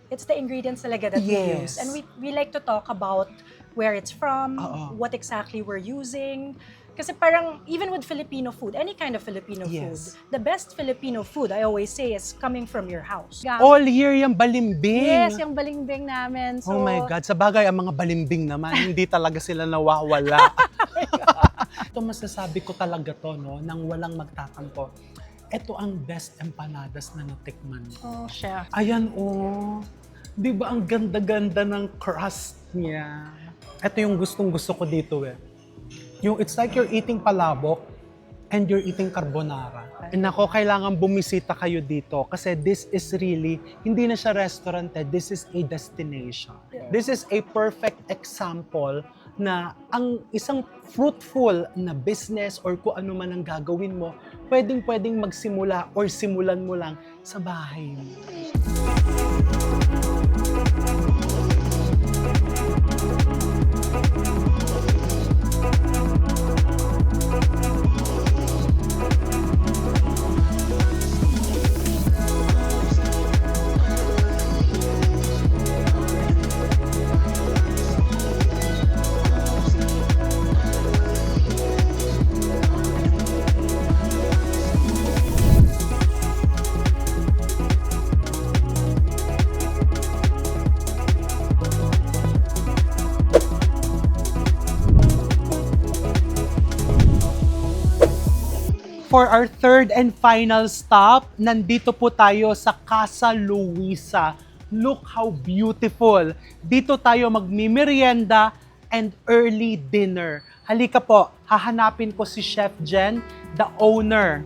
it's the ingredients talaga that we use. Yes. And we like to talk about where it's from, Oo. what exactly we're using. Kasi parang, even with Filipino food, any kind of Filipino Yes. food, the best Filipino food, I always say, is coming from your house. All year yung balimbing. Yes, yung balimbing namin. So, Oh my God, sa bagay, ang mga balimbing naman, hindi talaga sila nawawala. Ito masasabi ko talaga to, no, nang walang magtatampo. Ito ang best empanadas na natikman ko. Oh, chef. Ayan, oh. Di ba ang ganda-ganda ng crust niya? Ito yung gustong-gusto ko dito eh. Yung it's like you're eating palabok and you're eating carbonara. And ako, kailangan bumisita kayo dito kasi this is really, hindi na siya restaurant eh, this is a destination. Yeah. This is a perfect example na ang isang fruitful na business or kung ano man ang gagawin mo, pwedeng magsimula or simulan mo lang sa bahay mo. For our third and final stop, nandito po tayo sa Casa Luisa. Look how beautiful. Dito tayo magmimerienda and early dinner. Halika po, hahanapin ko si Chef Jen, the owner.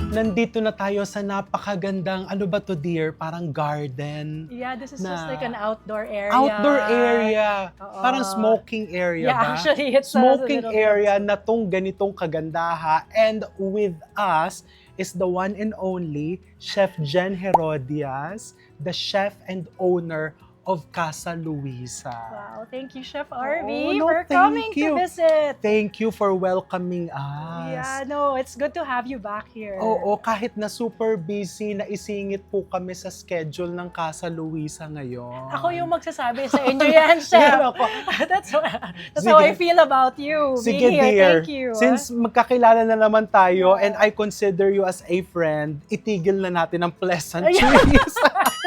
Nandito na tayo sa napakagandang, ano ba to dear? Parang garden. Yeah, this is Na- just like an outdoor area. Outdoor area. Oo. Parang smoking area Yeah, ba? actually, it's a Smoking little area na tong ganitong kagandaha. And with us is the one and only Chef Jen Herodias, the chef and owner of Casa Luisa. Wow, thank you, Chef Arby, no, for thank coming you. to visit. Thank you for welcoming us. Yeah, no, it's good to have you back here. Oo, kahit na super busy, naisingit po kami sa schedule ng Casa Luisa ngayon. Ako yung magsasabi sa inyo yan, Chef. Yan ako. that's Sige. how I feel about you Sige being here. dear, Thank you. since magkakilala na naman tayo and I consider you as a friend, itigil na natin ang pleasantries.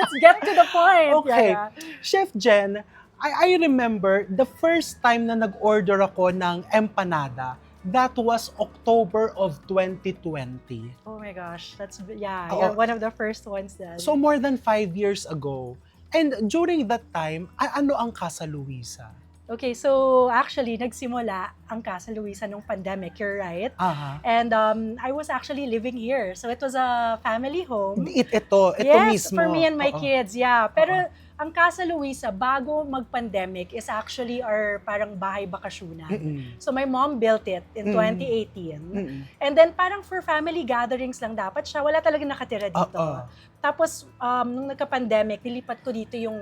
Let's get to the point. Okay. Yeah. Chef Jen, I remember the first time na nag-order ako ng empanada, that was October of 2020. Oh my gosh, that's yeah, Oo. you're one of the first ones then. So more than 5 years ago. And during that time, ano ang Casa Luisa? Okay, so actually, nagsimula ang Casa Luisa nung pandemic, you're right. Aha. And I was actually living here. So it was a family home. Ito Yes, mismo. for me and my Oo. kids, yeah. Pero ang Casa Luisa, bago mag-pandemic, is actually our parang bahay bakasyonan. Mm-mm. So my mom built it in Mm. 2018. Mm-mm. And then parang for family gatherings lang dapat siya. Wala talaga nakatira dito. Oo. Tapos, nung nagka-pandemic, nilipat ko dito yung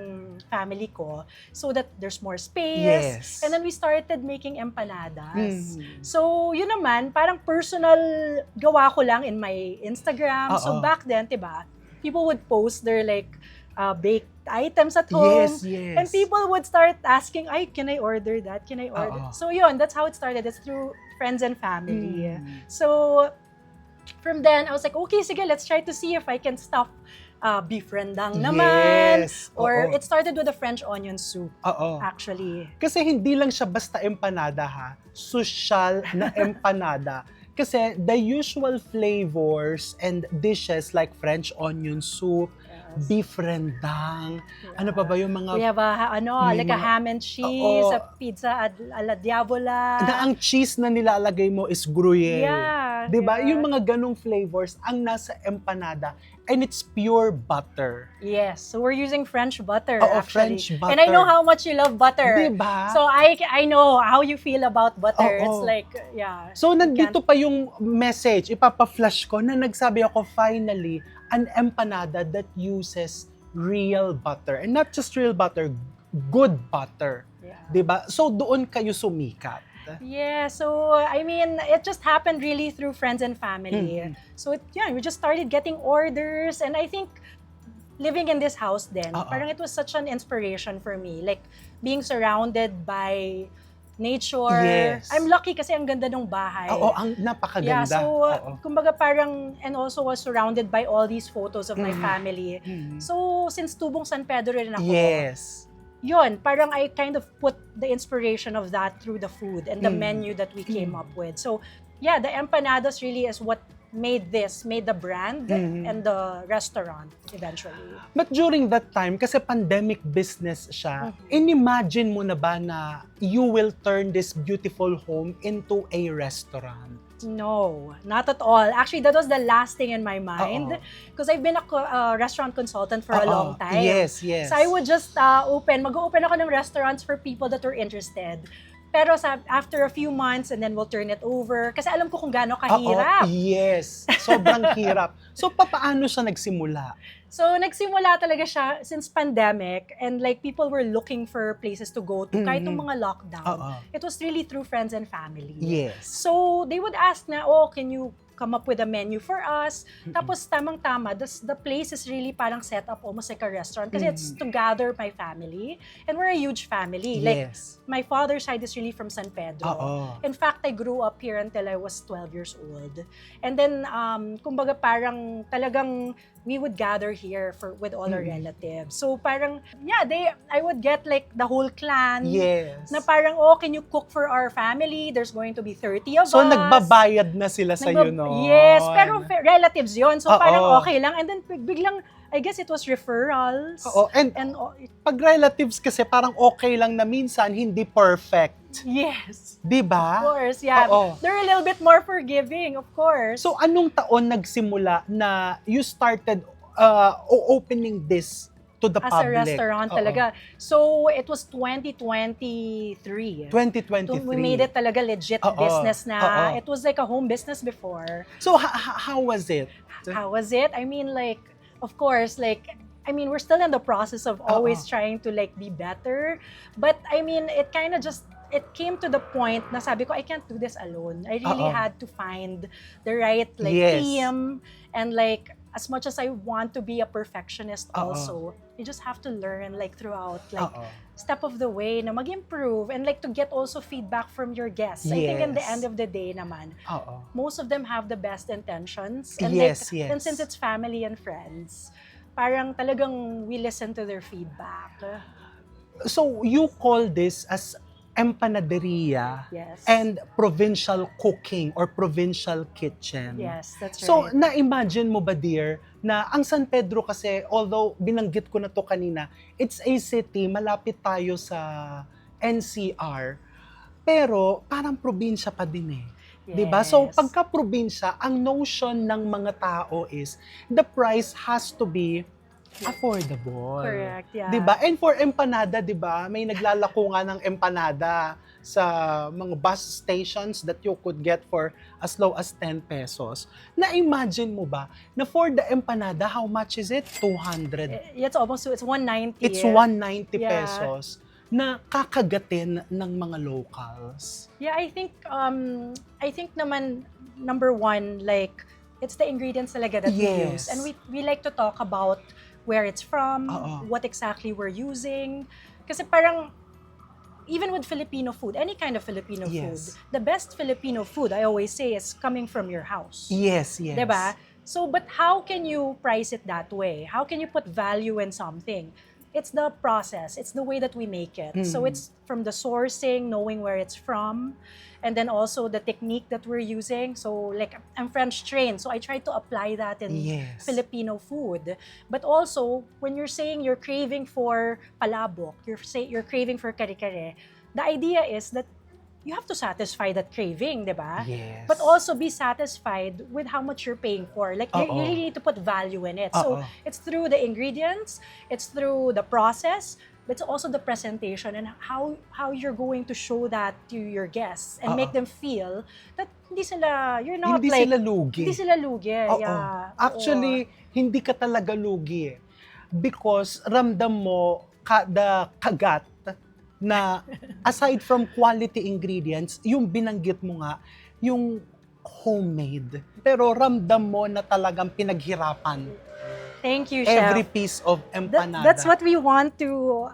family ko so that there's more space. Yes. And then we started making empanadas. Mm. So, yun naman, parang personal gawa ko lang in my Instagram. So, Oo. back then, diba, people would post their like baked items at home. Yes, yes. And people would start asking, ay, can I order that? Can I order? Oo. So, yun, that's how it started. It's through friends and family. Mm. So, from then, I was like, okay, sige, let's try to see if I can stuff beef rendang naman. Yes. Or Oo. it started with a French onion soup, Oo. actually. Kasi hindi lang siya basta empanada ha, social na empanada. Kasi the usual flavors and dishes like French onion soup, beef rendang. Ano pa ba yung mga... We have may like a mga- ham and cheese, Oo. a pizza alla diavola. na ang cheese na nilalagay mo is gruyere. Yeah. 'Di ba? yeah. Yung mga ganong flavors ang nasa empanada and it's pure butter. Yes, so we're using French butter Oo, actually. French butter. And I know how much you love butter. 'Di ba? So I know how you feel about butter. Oo. It's like, yeah. So, nandito pa yung message, ipapa-flash ko na nagsabi ako, finally, an empanada that uses real butter. And not just real butter, good butter. Yeah. 'Di ba? So, doon kayo sumikat. Yeah, so I mean, it just happened really through friends and family. So we just started getting orders, and I think living in this house then, Oo. parang it was such an inspiration for me. Like being surrounded by nature. Yes. I'm lucky kasi ang ganda ng bahay. Oo, ang napakaganda. Yeah, so Oo. kumbaga parang, and also was surrounded by all these photos of my family. Mhm. So since Tubong San Pedro rin ako, Yes. yun, parang I kind of put the inspiration of that through the food and the menu that we came up with. So yeah, the empanadas really is what made the brand and the restaurant eventually. But during that time, kasi pandemic business siya, inimagine mo na ba na you will turn this beautiful home into a restaurant? No, not at all. Actually, that was the last thing in my mind because I've been a restaurant consultant for a long time. Yes, yes. So I would just mag-open ako ng restaurants for people that were interested. Pero after a few months, and then we'll turn it over. Kasi alam ko kung gaano kahirap. Yes, sobrang hirap. So, papaano siya nagsimula? So, nagsimula talaga siya since pandemic, and like people were looking for places to go to kahit nung mga lockdown. It was really through friends and family. Yes. So, they would ask na, can you come up with a menu for us? Tapos, tamang-tama, the place is really parang set up almost like a restaurant kasi it's to gather my family. And we're a huge family. Like, Yes. my father's side is really from San Pedro. Oo. In fact, I grew up here until I was 12 years old. And then, kumbaga parang talagang we would gather here with all our relatives. So parang, I would get like the whole clan. Yes. Na parang, can you cook for our family? There's going to be 30 of So, us. nagbabayad na sila sa'yo, no? Yes, pero relatives yon. So Oo. parang okay lang. And then biglang, I guess it was referrals. Oo, and pag relatives kasi parang okay lang na minsan, hindi perfect. yes. Di Of ba? course, yeah. Oo. They're a little bit more forgiving, of course. So, anong taon nagsimula na you started opening this to the as public? a restaurant Oo. talaga. So, it was 2023. 2023. We made it talaga legit Oo. business na. Oo. It was like a home business before. So, how was it? How was it? I mean, like, of course, like, we're still in the process of always trying to like be better. But I mean, it kind of just, it came to the point na sabi ko, I can't do this alone. I really had to find the right like Yes. team, and like, as much as I want to be a perfectionist also, you just have to learn like throughout, like step of the way na mag-improve, and like to get also feedback from your guests. I think in the Yes. end of the day naman, Oo. most of them have the best intentions. And Yes, like, yes. and since it's family and friends, parang talagang we listen to their feedback. So, you call this as empanaderia Yes. and provincial cooking or provincial kitchen. Yes, that's So, right. na-imagine mo ba, dear, na ang San Pedro kasi, although binanggit ko na to kanina, it's a city, malapit tayo sa NCR, pero parang probinsya pa din eh. Diba? So, Yes. pagka-probinsya, ang notion ng mga tao is the price has to be affordable. Correct, yeah. 'Di ba? And for empanada, 'di ba? May naglalako nga ng empanada sa mga bus stations that you could get for as low as 10 pesos. Na-imagine mo ba na for the empanada, how much is it? 200. It's almost, it's 190. It's 190 Yeah. pesos na kakagatin ng mga locals. Yeah, I think naman, number one, like, it's the ingredients talaga that we use. Yes. And we like to talk about where it's from, Oo. what exactly we're using. Kasi parang, even with Filipino food, any kind of Filipino Yes. food, the best Filipino food, I always say, is coming from your house. Yes, yes. Diba? So, but how can you price it that way? How can you put value in something? it's the process, it's the way that we make it. So it's from the sourcing, knowing where it's from, and then also the technique that we're using. So like I'm French trained, so I try to apply that in Yes. Filipino food. But also, when you're saying you're craving for palabok, you're craving for kare-kare, the idea is that you have to satisfy that craving, di ba? Yes. But also be satisfied with how much you're paying for. Like, you Oo. really need to put value in it. So, Oo. it's through the ingredients, it's through the process, but it's also the presentation and how you're going to show that to your guests and make them feel that you're not Hindi like, sila lugi. hindi sila lugi. Oo. Yeah. Actually, hindi ka talaga lugi eh. Because ramdam mo kada kagat na aside from quality ingredients, yung binanggit mo nga, yung homemade. Pero ramdam mo na talagang pinaghirapan Thank you, Chef. every piece of empanada. That's what we want to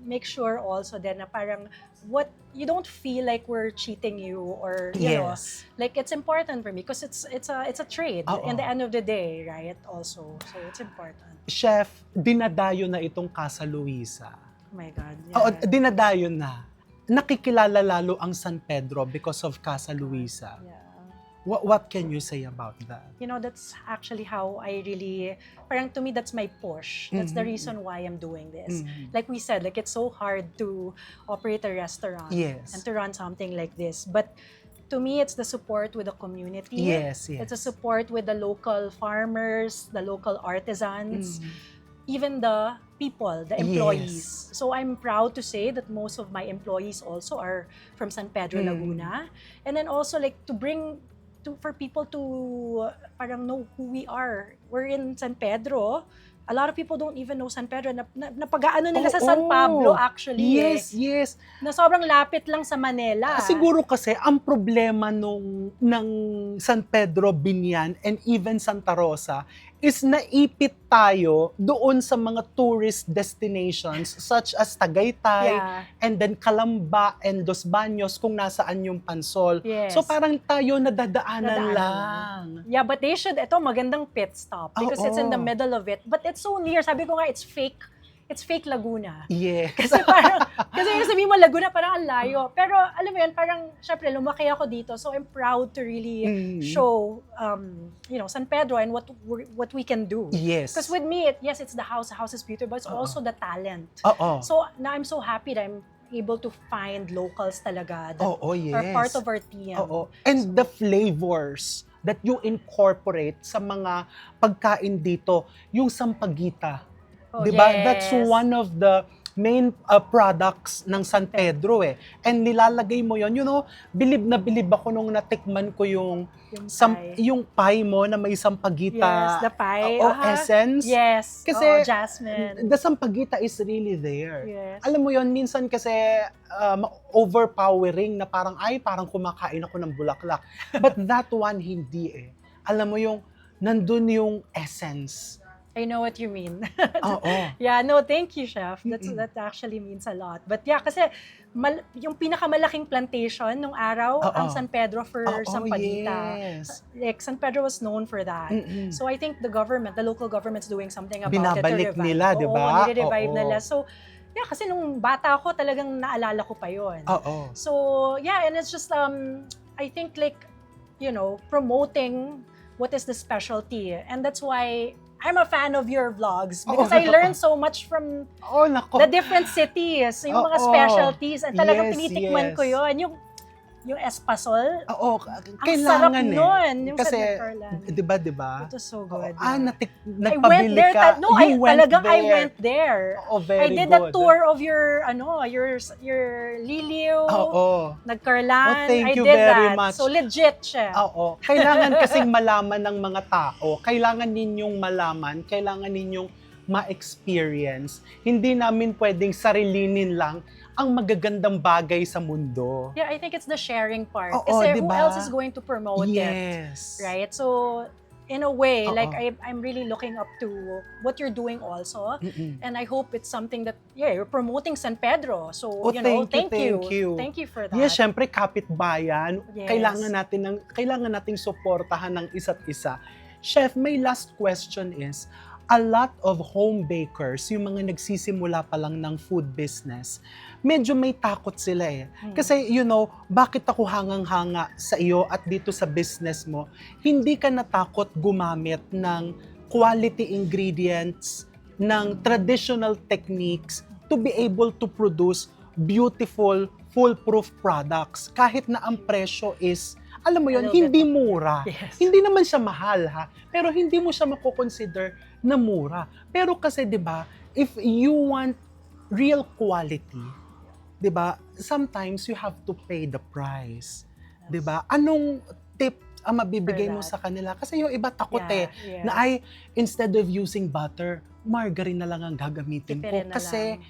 make sure also then na parang what you don't feel like we're cheating you or you know, Yes. like it's important for me because it's a trade Oo. in the end of the day, right? Also, so it's important. Chef, dinadayo na itong Casa Luisa. Oh my God. Oo, Yeah. dinadayo na. Nakikilala lalo ang San Pedro because of Casa Luisa. Yeah. What can you say about that? You know, that's actually how I really, parang to me, that's my push. That's the reason why I'm doing this. Like we said, like it's so hard to operate a restaurant Yes. and to run something like this. But to me, it's the support with the community. Yes, yes. It's a support with the local farmers, the local artisans, even the people, the employees. So I'm proud to say that most of my employees also are from San Pedro, Laguna. And then also like for people to parang know who we are. We're in San Pedro. A lot of people don't even know San Pedro. Napag-aano nila sa San Pablo actually. Yes, yes. Na sobrang lapit lang sa Manila. Siguro kasi ang problema ng San Pedro, Binyan, and even Santa Rosa is naipit tayo doon sa mga tourist destinations such as Tagaytay, Yeah. and then Calamba and Dos Baños kung nasaan yung Pansol. Yes. So parang tayo nadadaanan Nadaanan lang. Yeah, but they should, ito magandang pit stop because it's in the Oo. middle of it. But it's so near. Sabi ko nga, it's fake Laguna. Yes. Kasi yung sabi mo Laguna, parang ang layo. Pero alam mo yan, parang syempre lumaki ako dito. So I'm proud to really show, San Pedro and what we can do. Yes. Because with me, it's the house. The house is beautiful, but it's also the talent. Oo. So now I'm so happy that I'm able to find locals talaga that Oo, yes. are part of our team. Oo. And the flavors that you incorporate sa mga pagkain dito, yung sampagita. Oh, Diba? yes. That's one of the main products ng San Pedro eh. And nilalagay mo yon, bilib na bilib ako nung natikman ko yung pie. yung pie mo na may sampagita. Yes, the pie. o Aha. essence. Yes. Kasi jasmine. the sampagita is really there. Yes. Alam mo yon, minsan kasi overpowering na parang kumakain ako ng bulaklak. But that one hindi eh. Alam mo yung nandun yung essence. I know what you mean. Oo. Yeah, no, thank you, Chef. That actually means a lot. But yeah, kasi yung pinakamalaking plantation nung araw, ang San Pedro for sampagita. Yes. Like, San Pedro was known for that. So I think the local government's doing something about Binabalik it to revive. nila, di ba? Oo, nire-revive Oo. nila. So, yeah, kasi nung bata ako, talagang naalala ko pa yon. Oo. So, yeah, and it's just, I think like, promoting what is the specialty. And that's why I'm a fan of your vlogs because I learned so much from Oh, nako. the different cities, yung mga Oo. specialties. And talagang Yes, tinitikman yes. ko yun. Yung espasol, Oo, ang kailangan sarap eh. nun. Yung Kasi, sa Nectarland. di ba? It was so good. Ah, yeah. I went nagpabili there. ka. I You went talagang I there. went there. Oo, I very did good. a tour of your Liliw, Oo. Nagkarlan. Oh, thank I you did very that. much. So legit siya. Oo. Kailangan kasing malaman ng mga tao. Kailangan ninyong malaman. Kailangan ninyong ma-experience. Hindi namin pwedeng sarilinin lang ang magagandang bagay sa mundo. Yeah, I think it's the sharing part. Oo, Kasi who diba? else is going to promote it? Yes. Right? So, in a way, Oo. like I'm really looking up to what you're doing also. And I hope it's something that, you're promoting San Pedro. So, Oh, thank you. Thank you for that. Yes, syempre kapitbayan. Yes. Kailangan nating suportahan ng isa't isa. Chef, my last question is, a lot of home bakers, yung mga nagsisimula pa lang ng food business, medyo may takot sila eh. Kasi, bakit ako hangang-hanga sa iyo at dito sa business mo, hindi ka natakot gumamit ng quality ingredients, ng traditional techniques to be able to produce beautiful, foolproof products. Kahit na ang presyo is, alam mo yun, hindi mura. Yes. Hindi naman siya mahal ha, pero hindi mo siya mako-consider na mura. Pero kasi 'di ba, if you want real quality, 'di ba? Sometimes you have to pay the price. 'Di ba? Anong tip ang mabibigay mo sa kanila? Kasi yung iba takot na instead of using butter, margarine na lang ang gagamitin ko Tipirin na kasi lang.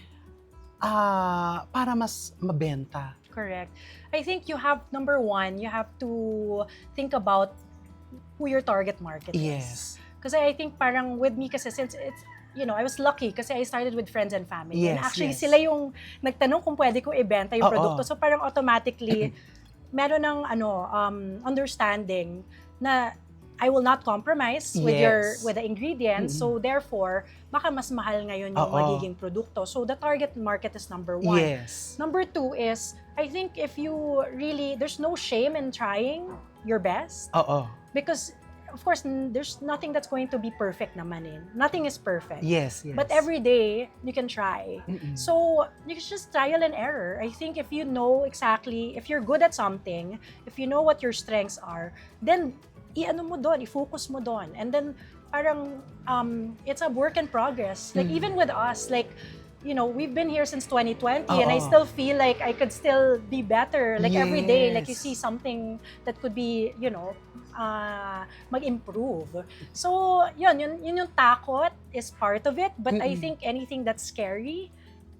para mas mabenta. Correct. I think number one, you have to think about who your target market is. Yes. Kasi I think parang with me kasi since it's, I was lucky kasi I started with friends and family. Yes, And actually, yes. sila yung nagtanong kung pwede ko ibenta yung Oo. produkto. So parang automatically, meron ng understanding na I will not compromise Yes. with the ingredients. So therefore, baka mas mahal ngayon yung Oo. magiging produkto. So the target market is number one. Yes. Number two is, I think if you really, there's no shame in trying your best. Oo. Because, of course, there's nothing that's going to be perfect naman eh. Nothing is perfect. Yes, yes. But every day, you can try. Mm-mm. So, you can just trial and error. I think if you know exactly, if you're good at something, if you know what your strengths are, then i-focus mo doon. And then, parang, it's a work in progress. Like, even with us, like, we've been here since 2020 and I still feel like I could still be better. Like every day, like you Yes. see something that could be, mag-improve. So, yun yung takot is part of it. But I think anything that's scary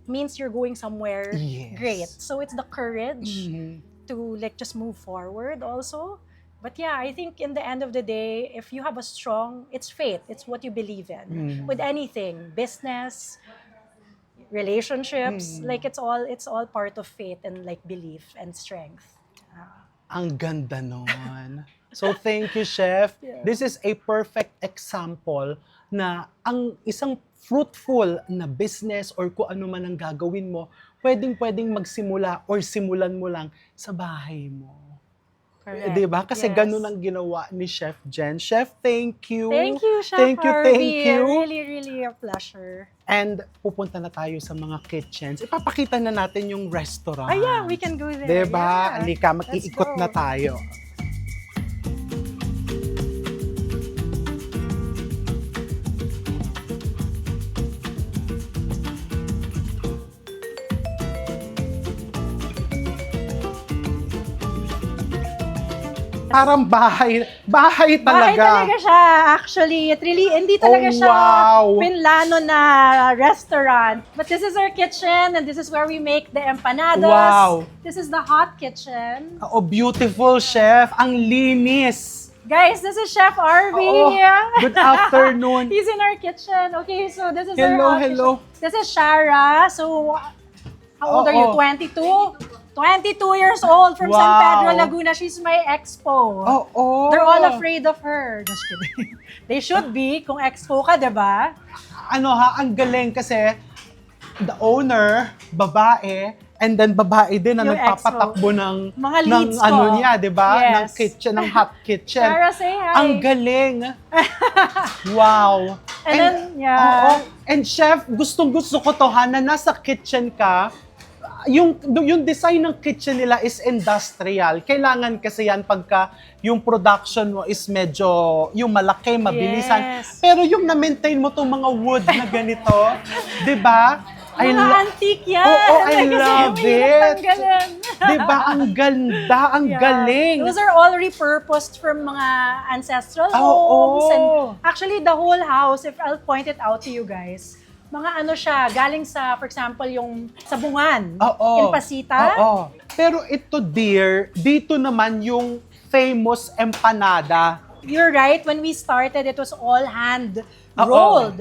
means you're going somewhere Yes. great. So it's the courage Mhm. to like just move forward also. But yeah, I think in the end of the day, if you have it's faith. It's what you believe in. With anything, business, relationships, like it's all part of faith and like belief and strength. Ang ganda nun. So thank you, Chef. Yeah. This is a perfect example na ang isang fruitful na business or kung ano man ang gagawin mo, pwedeng magsimula or simulan mo lang sa bahay mo. Correct. Diba? Kasi Yes. ganun ang ginawa ni Chef Jen. Chef, thank you. Thank you, Chef Thank you, Harvey. thank you. Really, really a pleasure. And pupunta na tayo sa mga kitchens. Ipapakita na natin yung restaurant. Yeah, we can go there. Diba? Yeah. Halika, Let's mag-iikot go. na tayo. Parang bahay Bahay talaga. talaga siya. Actually, hindi talaga siya wow. pinlano na restaurant. But this is our kitchen and this is where we make the empanadas. Wow. This is the hot kitchen. Oh, beautiful, Chef. Ang linis. Guys, this is Chef Arby. Oo. Good afternoon. He's in our kitchen. Okay, so this is Hello, our hot hello. kitchen. This is Shara. So, how old are you? Oo. 22? 22 years old from San Wow. Pedro, Laguna. She's my expo. Oo. They're all afraid of her. Just kidding. They should be kung expo ka, diba? Ang galing kasi the owner, babae, and then babae din na Yung nagpapatakbo ng Mga leads ko. niya, 'di ba? Yes. Ng kitchen, ng hot kitchen. Shara, say hi. Ang galing. Wow. And then, yeah. Oo. And Chef, gustong-gusto ko to na nasa kitchen ka. Yung design ng kitchen nila is industrial. Kailangan kasi yan pagka yung production mo is medyo yung malaki, mabilisan. Yes. Pero yung na-maintain mo tong mga wood na ganito, 'di ba? Mga antique yan. Oo, I Kasi love mahirap it. tanggalin. 'Di ba? Ang ganda, ang Yeah. galing. Those are all repurposed from mga ancestral Oo. homes. And actually, the whole house, if I'll point it out to you guys, mga siya, galing sa, for example, yung sabungan in Pasita. Oo. Pero ito, dear, dito naman yung famous empanada. You're right, when we started, it was all hand rolled.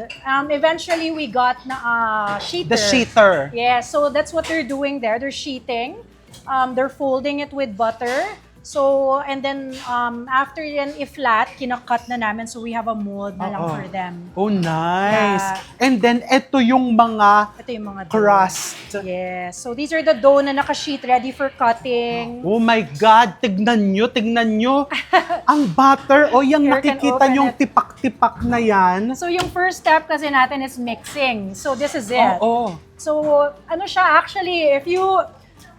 Eventually, we got na sheeter. The sheeter. Yeah, so that's what they're doing there. They're sheeting. They're folding it with butter. So, and then after yan, i-flat, kinakat na namin. So, we have a mold na lang Oo. for them. Oh, nice. Yeah. And then, ito yung mga Ito yung mga dough. crust. Yes. So, these are the dough na naka-sheet, ready for cutting. Oh my God, tignan nyo. Ang butter, o yung Here, can nakikita open yung it. tipak-tipak na yan. So, yung first step kasi natin is mixing. So, this is it. Oo. So, ano siya, actually,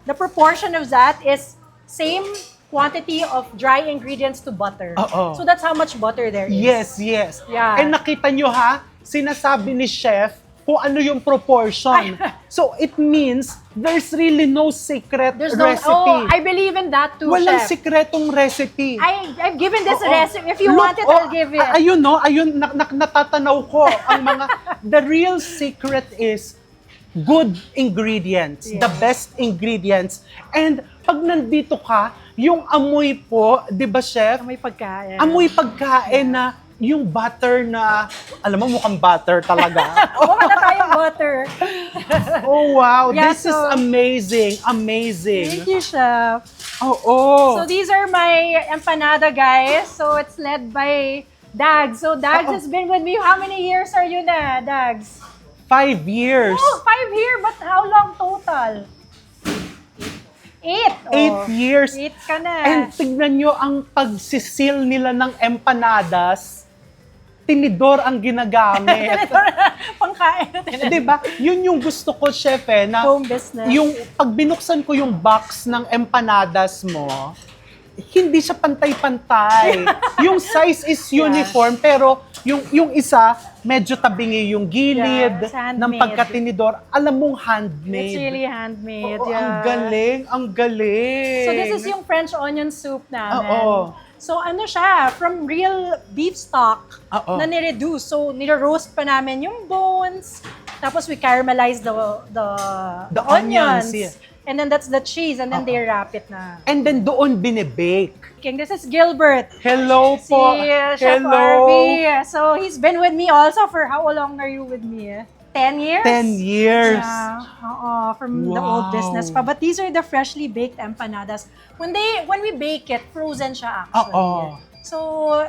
the proportion of that is same quantity of dry ingredients to butter. Oo. So, that's how much butter there is. Yes. Yeah. And nakita nyo ha, sinasabi ni chef kung ano yung proportion. So, it means there's really no secret There's no, recipe. I believe in that too, Walang Chef. sikretong recipe. I've given this Oo. recipe. If you Look, want it, I'll give it. Ayun no, natatanaw ko. Ang mga, the real secret is good ingredients, the Yes. best ingredients. And pag nandito ka, yung amoy po, di ba chef? May pagkain. Amoy pagkain na yung butter na, alam mo mukhang butter talaga. Oo, na tayong butter. Oh wow, Yeah, this is so- amazing. Thank you, Chef. Oo. So these are my empanada, guys. So it's led by Dags. So Dags has been with me. How many years are you na, Dags? 5 years. Oh, 5 years, but how long total? 8. 8 years. 8 ka na. And tignan nyo ang pagsisil nila ng empanadas, tinidor ang ginagamit. Pangkain. Di ba? Yun yung gusto ko, chef, na Home business. yung pag binuksan ko yung box ng empanadas mo, hindi siya pantay-pantay. Yung size is uniform, pero yung isa, medyo tabingi yung gilid Yeah, it's handmade. ng pagkatinidor. Alam mong It's handmade. really handmade. Oo, Yeah. ang galing. So this is yung French onion soup namin. Oo. So ano siya, from real beef stock Oo. na nireduce. So nire-roast pa namin yung bones. Tapos we caramelize the The onions, onions. yeah. And then that's the cheese. And then they wrap it na. And then doon binibake. King, this is Gilbert. Hello Si po. Chef Hello. Harvey. So he's been with me also for how long are you with me? 10 years? 10 years. Yeah, from the Wow. old business pa. But these are the freshly baked empanadas. When we bake it, frozen siya actually. Oo. So,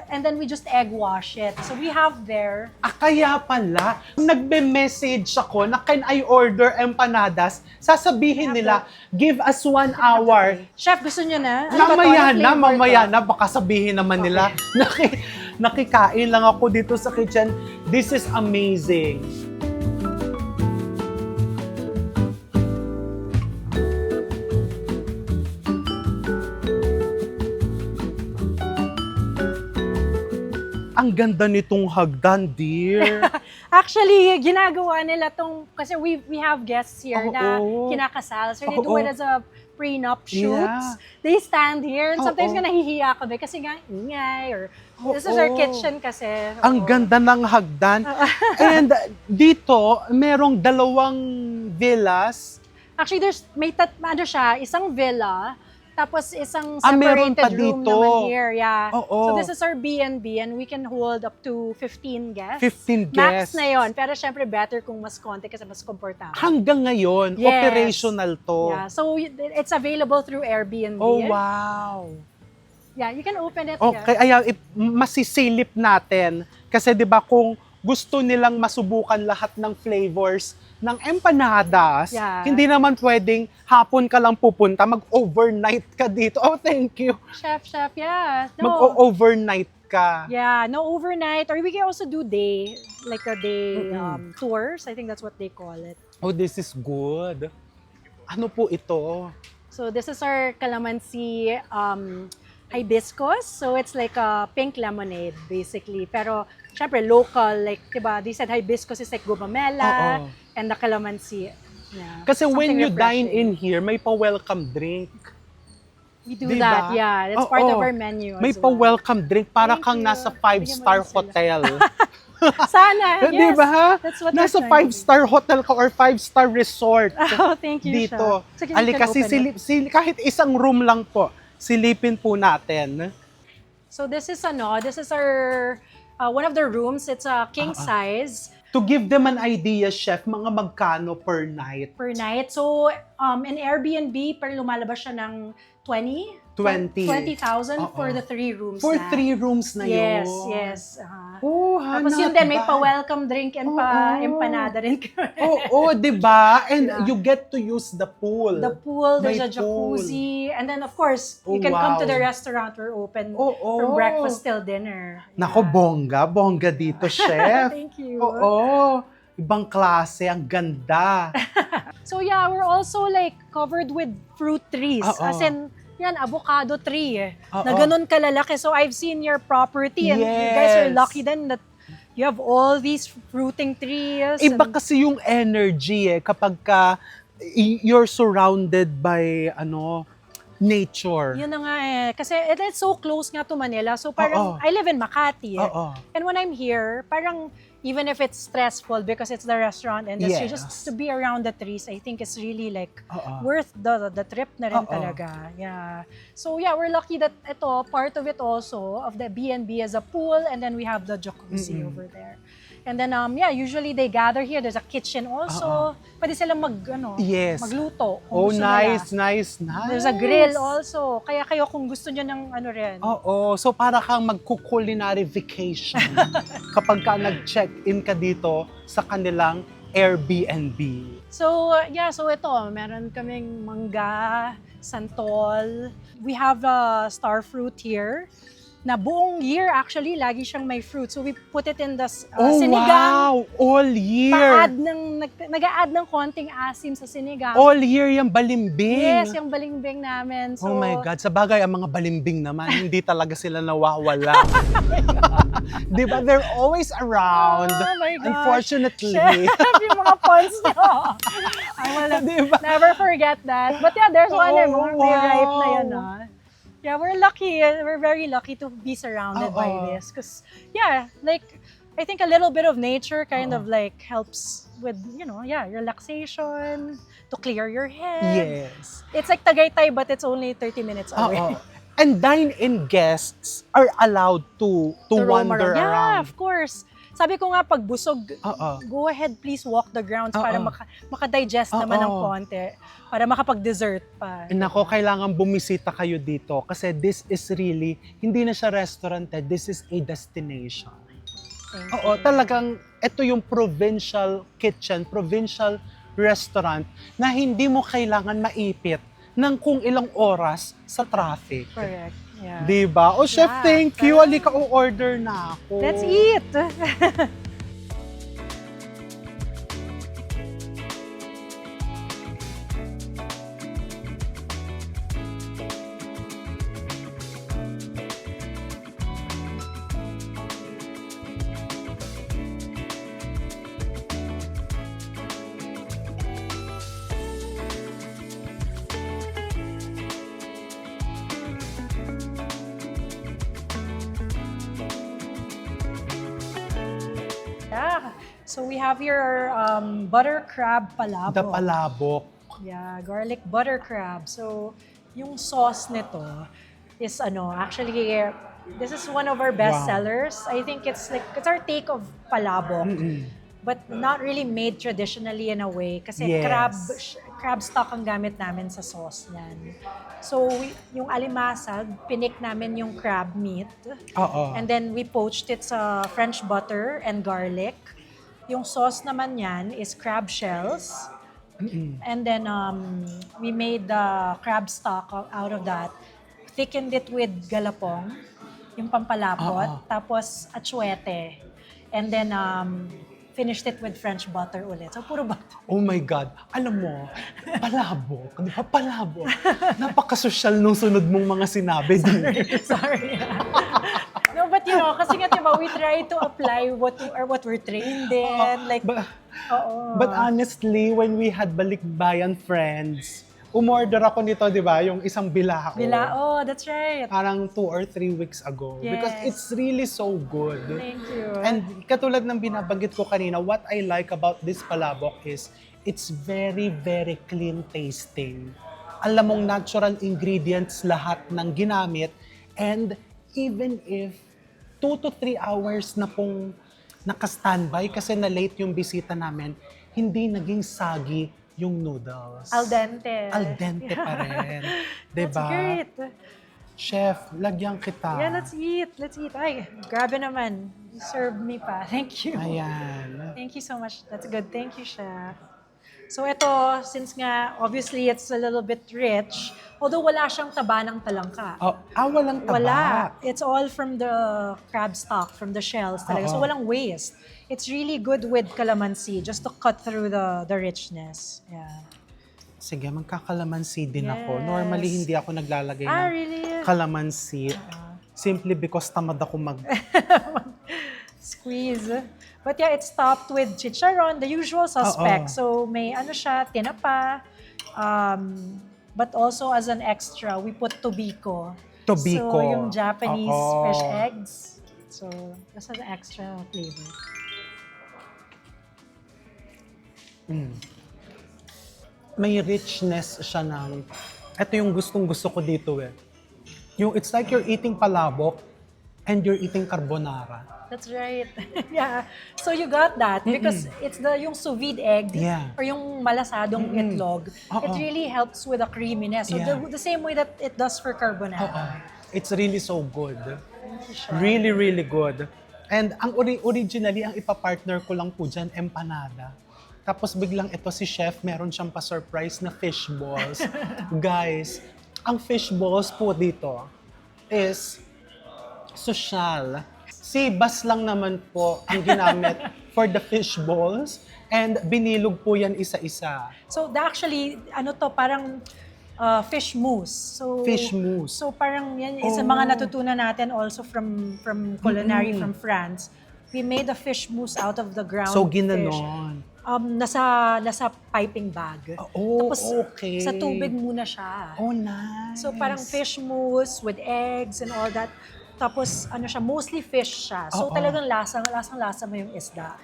and then we just egg wash it. So we have there. Kaya pala, nagbe-message ako na can I order empanadas, sasabihin nila, give us 1 hour. Chef, gusto niyo na? Ano ba to? Mamaya Anong na, flavor mamaya to? na, baka sabihin naman nila, nakikain lang ako dito sa kitchen. This is amazing. Ang ganda nitong hagdan, dear. Actually, ginagawa nila tong, kasi we have guests here na Oo. kinakasal. So they do Oo. it as a prenup shoots. Yeah. They stand here and sometimes Oo. nga nahihiya kami kasi nga ingay or this is our Oo. kitchen kasi. Ang Oo. ganda ng hagdan. And dito, merong 2 villas. Actually, ano siya, isang villa, tapos isang Meron separated pa room dito. naman here. Yeah. Oo. So this is our B&B and we can hold up to 15 guests. 15 Max guests. na yon. Pero syempre better kung mas konti kasi mas komportable. Hanggang ngayon, Yes. operational to. Yeah. So it's available through Airbnb. Oh, wow. Yeah, you can open it. Okay, Yeah. masisilip natin. Kasi 'di ba kung gusto nilang masubukan lahat ng flavors ng empanadas, Yeah. hindi naman pwedeng hapon ka lang pupunta, mag-overnight ka dito. Oh, thank you. Chef, yeah. No. Mag-overnight ka. Yeah, no overnight. Or we can also do day, like a day tours. I think that's what they call it. Oh, this is good. Ano po ito? So this is our calamansi hibiscus. So it's like a pink lemonade, basically. Pero, syempre, local. Like, diba, they said hibiscus is like gumamela Oo. and the calamansi. Yeah, Kasi when something you dine refreshing. in here, may pa-welcome drink. We do Diba? that, yeah. That's part of Oo. our menu May as well. pa-welcome drink para Thank kang you. nasa Bigyan mo 5-star lang sila. hotel. Sana, yes. Di ba? That's what Nasa we're trying to do. 5-star hotel ka or 5-star resort Oh, thank you, dito. Chef. Sige, Ali, you can kasi open it. kahit isang room lang po, silipin po natin. So this is our one of the rooms. It's a king size To give them an idea, chef, mga magkano per night? per night. So in Airbnb, per lumalabas siya ng 20 20. 20,000 Oo. for the 3 rooms For na. 3 rooms na yun. Yes. Oh, Tapos yun not din, may bad. pa-welcome drink and pa-empanada rin kami. Oo, di ba? And Yeah. you get to use the pool. The pool, there's May a jacuzzi, and then of course, Oh, you can come to wow. the restaurant. We're open Oo. from breakfast till dinner. Nako, bongga dito, chef. Thank you. Oo. Ibang klase, ang ganda. So yeah, we're also like covered with fruit trees. Oo. As in, yan, avocado tree Oo. na ganun kalalaki. So I've seen your property and you guys are Yes. lucky then that you have all these fruiting trees. Iba and- kasi yung energy kapag ka you're surrounded by nature. Yun na nga Kasi it's so close nga to Manila. So parang, Oo. I live in Makati Oo. And when I'm here, parang even if it's stressful because it's the restaurant industry, Yes. just to be around the trees, I think is really like Oo. worth the trip na rin Oo. talaga. Yeah. So yeah, we're lucky that ito, part of it also, of the B&B is a pool and then we have the jacuzzi over there. And then, usually they gather here. There's a kitchen also. Pwede silang Yes. magluto. kung Oh, gusto nice. nila. There's a grill also. Kaya kayo kung gusto nyo ng rin. Oo. So, para kang magkukulinary vacation kapag ka nag-check-in ka dito sa kanilang Airbnb. So, so ito, meron kaming mangga, santol. We have star fruit here na buong year actually lagi siyang may fruit. So we put it in the sinigang. Wow! All year! Nag-a-add ng konting asim sa sinigang. All year yung balimbing. Yes, yung balimbing namin. So, Oh my God. Sa bagay, ang mga balimbing naman, hindi talaga sila nawawala. Di ba? They're always around. Oh my gosh. Unfortunately. Chef, yung mga puns nyo. I will Diba? never forget that. But yeah, there's one Oh, may ripe na wow. yun. Yeah, we're lucky. We're very lucky to be surrounded by this. Because, like, I think a little bit of nature kind of like helps with, relaxation, to clear your head. Yes. It's like Tagaytay, but it's only 30 minutes away. Oo. And dine-in guests are allowed to roam wander around. Yeah, around. of course. Sabi ko nga, pag busog, Oo. go ahead, please walk the grounds para Oo. makadigest naman ng Oo. konti. Para makapag-dessert pa. Nako, kailangan bumisita kayo dito kasi this is really, hindi na siya restaurant, this is a destination. Thank Oo, you. talagang ito yung provincial kitchen, provincial restaurant na hindi mo kailangan maipit ng kung ilang oras sa traffic. Correct. Yeah. Diba? O chef, Yeah, thank you. tara. Halika, o-order na ako. Let's eat! Yeah. So we have your butter crab palabok. The palabok. Yeah, garlic butter crab. So yung sauce nito is actually this is one of our best Wow. sellers. I think it's our take of palabok. But not really made traditionally in a way kasi Yes. crab stock ang gamit namin sa sauce niyan. So yung alimasag, pinik namin yung crab meat. Oo. And then we poached it sa French butter and garlic. Yung sauce naman yan is crab shells. And then we made the crab stock out of that. Thickened it with galapong, yung pampalapot. Tapos atsuete. And then finished it with French butter ulit. So puro butter. Oh my God. Alam mo, palabok. Di ba? Palabok. Napakasosyal nung sunod mong mga sinabi. Sorry. No, but kasi nga diba, we try to apply what we're trained in. Like, But honestly, when we had balikbayan friends, umorder ako nito, di ba? Yung isang bilao. bilao, that's right. Parang 2 or 3 weeks ago. Yes. Because it's really so good. Thank you. And katulad ng binabanggit ko kanina, what I like about this palabok is it's very, very clean tasting. Alam mong natural ingredients lahat ng ginamit. And even if 2 to 3 hours na pong naka-standby kasi na late yung bisita namin, hindi naging soggy yung noodles. Al dente. Al dente pa rin. That's Diba? great. Chef, lagyan kita. Yeah, let's eat. Let's eat. Ay, grabe naman. You served me pa. Thank you. Ayan. Thank you so much. That's good. Thank you, Chef. So ito, since nga, obviously, it's a little bit rich, although wala siyang taba ng talangka. Oh, walang taba. Wala. It's all from the crab stock, from the shells talaga. So Oo. walang waste. It's really good with calamansi, just to cut through the richness. Yeah. Sige, magkakalamansi din ako. Yes. Normally, hindi ako naglalagay ng Really? kalamansi. Simply because tamad ako Squeeze. But yeah, it's topped with chicharon, the usual suspect. So may ano siya, tinapa. But also as an extra, we put tobiko. Tobiko. So yung Japanese Oo. fresh eggs. So that's an extra flavor. May richness siya ng... Ito yung gustong-gusto ko dito eh. Yung it's like you're eating palabok and you're eating carbonara. That's right. Yeah. So you got that because it's yung sous vide egg Yeah. or yung malasadong itlog. It Oo. really helps with the creaminess. So Yeah. the same way that it does for carbonara. Oo. It's really so good. Really, really good. And ang originally, ang ipapartner ko lang po dyan, empanada. Tapos biglang ito si chef, meron siyang pa-surprise na fish balls. Guys, ang fish balls po dito is social. Sibas lang naman po ang ginamit for the fish balls and binilog po yan isa-isa. So actually, ano to, parang fish mousse. So, Fish mousse. So parang yan is sa mga natutunan natin also from culinary from France. We made a fish mousse out of the ground So fish. ginanon. Nasa piping bag. Oh, Tapos okay. sa tubig muna siya. Oh, nice. So parang fish mousse with eggs and all that. Tapos ano siya, mostly fish siya. So Oo. talagang lasang-lasa mo yung isda.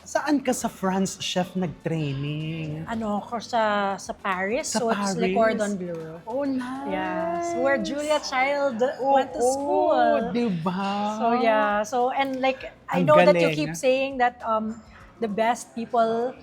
Saan ka sa France, chef, nag-training? Ano, ako sa Paris. Sa So it's Le Paris? Cordon Bleu. Oh, nice. Yeah. So where Julia Child went to school. Oh, diba? So yeah. So and like I Ang know that you galing. keep saying that the best people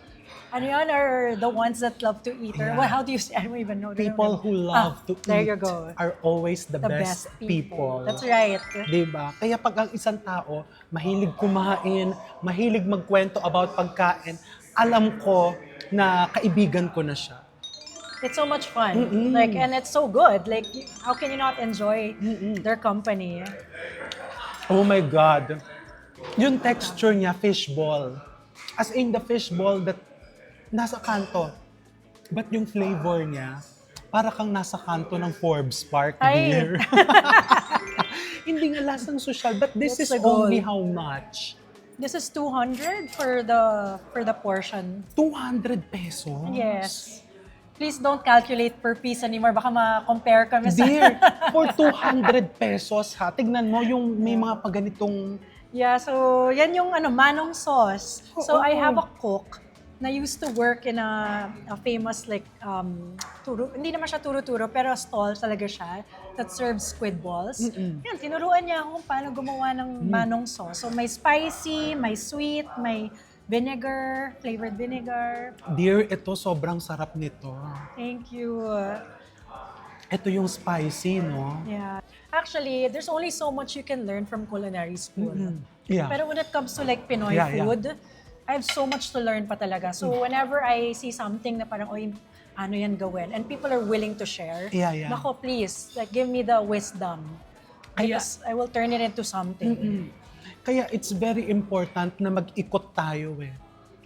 ano yun, are the ones that love to eat. Or Yeah. well, how do you say? I don't even know. People who love to eat there you go. are always the The best people. That's right. Diba? Kaya pag ang isang tao, mahilig kumain, mahilig magkwento about pagkain, alam ko na kaibigan ko na siya. It's so much fun. Like, and it's so good. Like, how can you not enjoy their company? Oh my God. Yung texture niya, fishball. As in the fishball that nasa kanto. But yung flavor niya, para kang nasa kanto ng Forbes Park Ay. beer. Hindi nga lasang social, but this That's is the goal. only how much? This is 200 for the portion. 200 pesos? Yes. Please don't calculate per piece anymore. Baka ma-compare kami sa... Dear, for 200 pesos ha, tignan mo yung may mga paganitong... Yeah, so yan yung manong sauce. So I have a cook na used to work in a famous like hindi naman siya turo-turo pero stall talaga siya that serves squid balls. Yan, tinuruan niya ako kung paano gumawa ng manong sauce. So may spicy, may sweet, may vinegar, flavored vinegar. Dear, ito sobrang sarap nito. Thank you. Ito yung spicy, no? Yeah. Actually, there's only so much you can learn from culinary school. Yeah. Pero when it comes to like Pinoy Yeah, yeah. food, I have so much to learn pa talaga. So whenever I see something na parang, oy, ano yan gawin, and people are willing to share, Yeah, yeah. nako please, like give me the wisdom. Kaya- Because I will turn it into something. Kaya it's very important na mag-ikot tayo eh.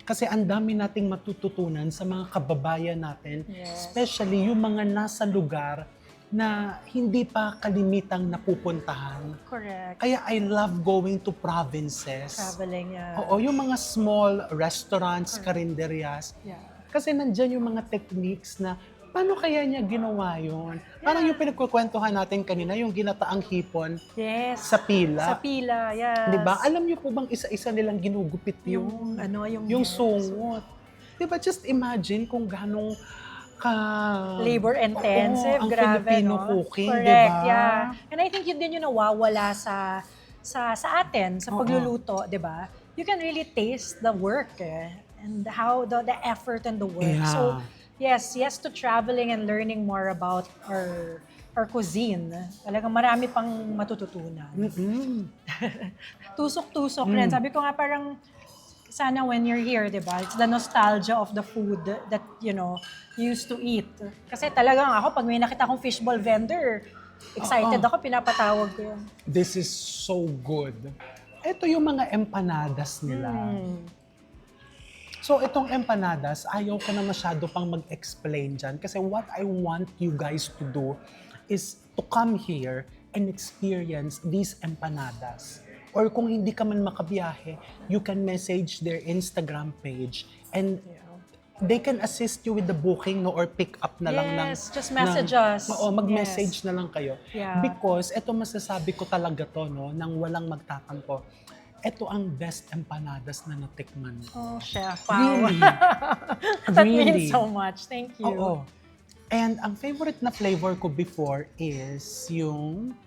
Kasi ang dami nating matututunan sa mga kababayan natin, Yes. especially yung mga nasa lugar na hindi pa kalimitang napupuntahan. Correct. Kaya I love going to provinces. Traveling, yeah. Oo, yung mga small restaurants, karinderias. Yeah. Kasi nandyan yung mga techniques na paano kaya niya ginawa yun? Parang yung pinagkukwentuhan natin kanina, yung ginataang hipon Yes. sa pila. Sa pila, yes. Diba? Alam niyo po bang isa-isa nilang ginugupit Yung, yung yung yes. sungot? Diba? Just imagine kung ganong ka... Labor intensive, Oo, ang grabe, Filipino no? cooking, Correct, diba? yeah. And I think yun din yung nawawala sa atin, sa pagluluto, di ba? You can really taste the work and how the effort and the work. Yeah. So, yes to traveling and learning more about our our cuisine. Talagang marami pang matututunan. Tusok-tusok rin. Sabi ko nga parang, sana when you're here, di ba? It's the nostalgia of the food that, you used to eat. Kasi talagang ako, pag may nakita akong fishball vendor, excited ako, pinapatawag ko yun. This is so good. Ito yung mga empanadas nila. So, itong empanadas, ayaw ko na masyado pang mag-explain dyan. Kasi what I want you guys to do is to come here and experience these empanadas. Or kung hindi ka man makabiyahe, you can message their Instagram page and they can assist you with the booking or pick up na lang ng... Yes, just message us. Oo, mag-message na lang kayo. Yeah. Because ito masasabi ko talaga to, no, nang walang magtatampo. Ito ang best empanadas na natikman. Oh, chef. Wow. Really? That Really? means so much. Thank you. Oo. And ang favorite na flavor ko before is yung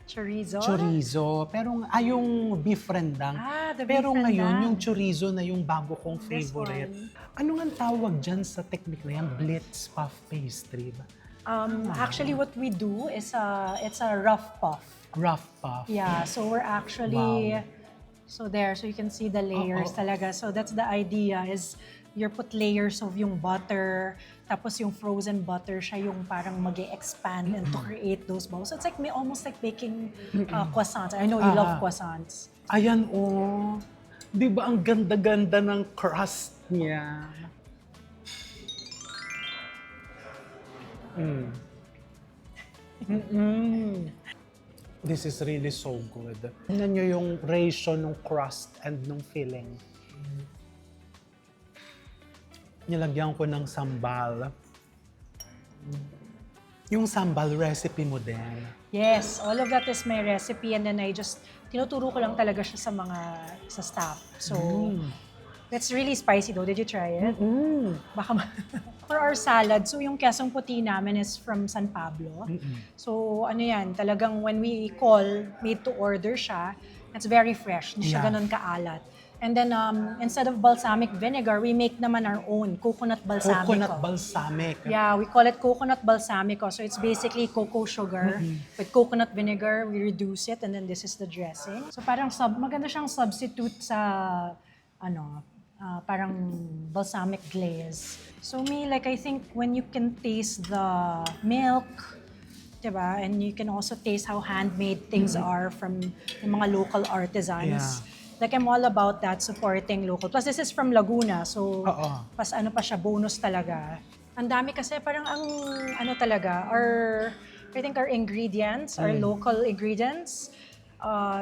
Chorizo? chorizo. Pero yung beef rendang. The beef Pero ngayon, rendang. yung chorizo na yung bago kong This favorite. one. Ano nga tawag dyan sa technique na yan? Blitz puff pastry ba? Actually, what we do is it's a rough puff. Rough puff. Yeah, so we're actually, Wow. so you can see the layers talaga. So that's the idea is you put layers of yung butter, tapos yung frozen butter, siya yung parang mag-expand and to create those balls. So it's like almost like baking croissants. I know you love croissants. Ayan, Di ba ang ganda-ganda ng crust niya? This is really so good. Tingnan nyo yung ratio ng crust and ng filling. Nilagyan ko ng sambal. Yung sambal recipe mo din. Yes, all of that is my recipe and then I just tinuturo ko lang talaga siya sa staff. So it's really spicy though. Did you try it? Baka for our salad, so yung quesong puti namin is from San Pablo. So ano yan, talagang when we call, made to order siya, it's very fresh. Hindi siya ganun kaalat. And then instead of balsamic vinegar, we make naman our own coconut balsamico. Coconut balsamic. Yeah, we call it coconut balsamico. So it's basically cocoa sugar with coconut vinegar. We reduce it and then this is the dressing. So parang maganda siyang substitute sa parang balsamic glaze. So I think when you can taste the milk, diba? And you can also taste how handmade things are from yung mga local artisans. Yeah. Like I'm all about that, supporting local. Plus this is from Laguna, so pas pa siya, bonus talaga. Ang dami kasi parang talaga, I think our ingredients, our local ingredients,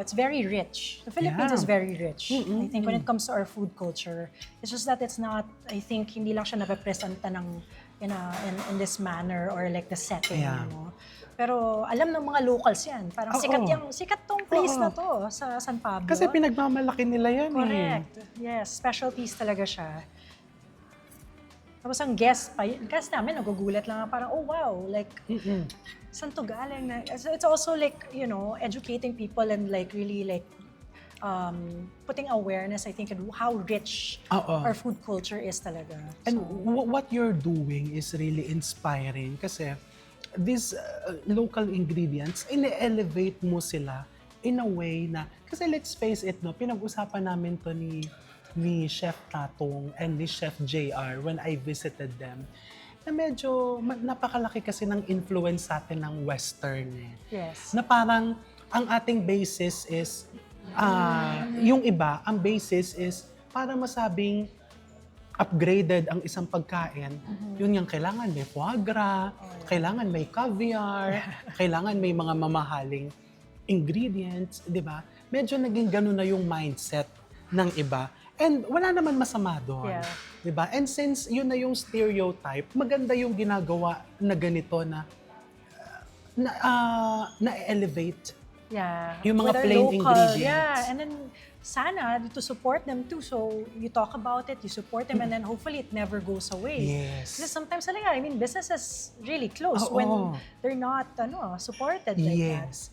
it's very rich. The Philippines is very rich. I think when it comes to our food culture, it's just that it's not, I think, hindi lang siya narepresenta ng, in this manner or like the setting, Pero alam ng mga locals yan. Parang sikat tong place na to sa San Pablo. Kasi pinagmamalaki nila yan. Correct. Yes, specialties talaga siya. Tapos ang guest namin nagugulat lang parang, oh wow, like, saan to galing? So it's also like, educating people and like really like putting awareness, I think, in how rich our food culture is talaga. And what you're doing is really inspiring kasi these local ingredients, ine-elevate mo sila in a way na, kasi let's face it, pinag-usapan namin to ni Chef Tatong and ni Chef JR when I visited them, na medyo napakalaki kasi ng influence sa atin ng Western. Yes. Na parang ang ating basis is, yung iba, ang basis is para masabing upgraded ang isang pagkain, yun yung kailangan may foie gras, kailangan may caviar, kailangan may mga mamahaling ingredients, di ba? Medyo naging ganun na yung mindset ng iba. And wala naman masama doon. Yeah. Di ba? And since yun na yung stereotype, maganda yung ginagawa na ganito na elevate yung mga with our plain local, ingredients. Yeah, and then sana to support them too. So you talk about it, you support them, and then hopefully it never goes away. Yes. Because sometimes talaga, businesses really close when they're not supported like that. Yes.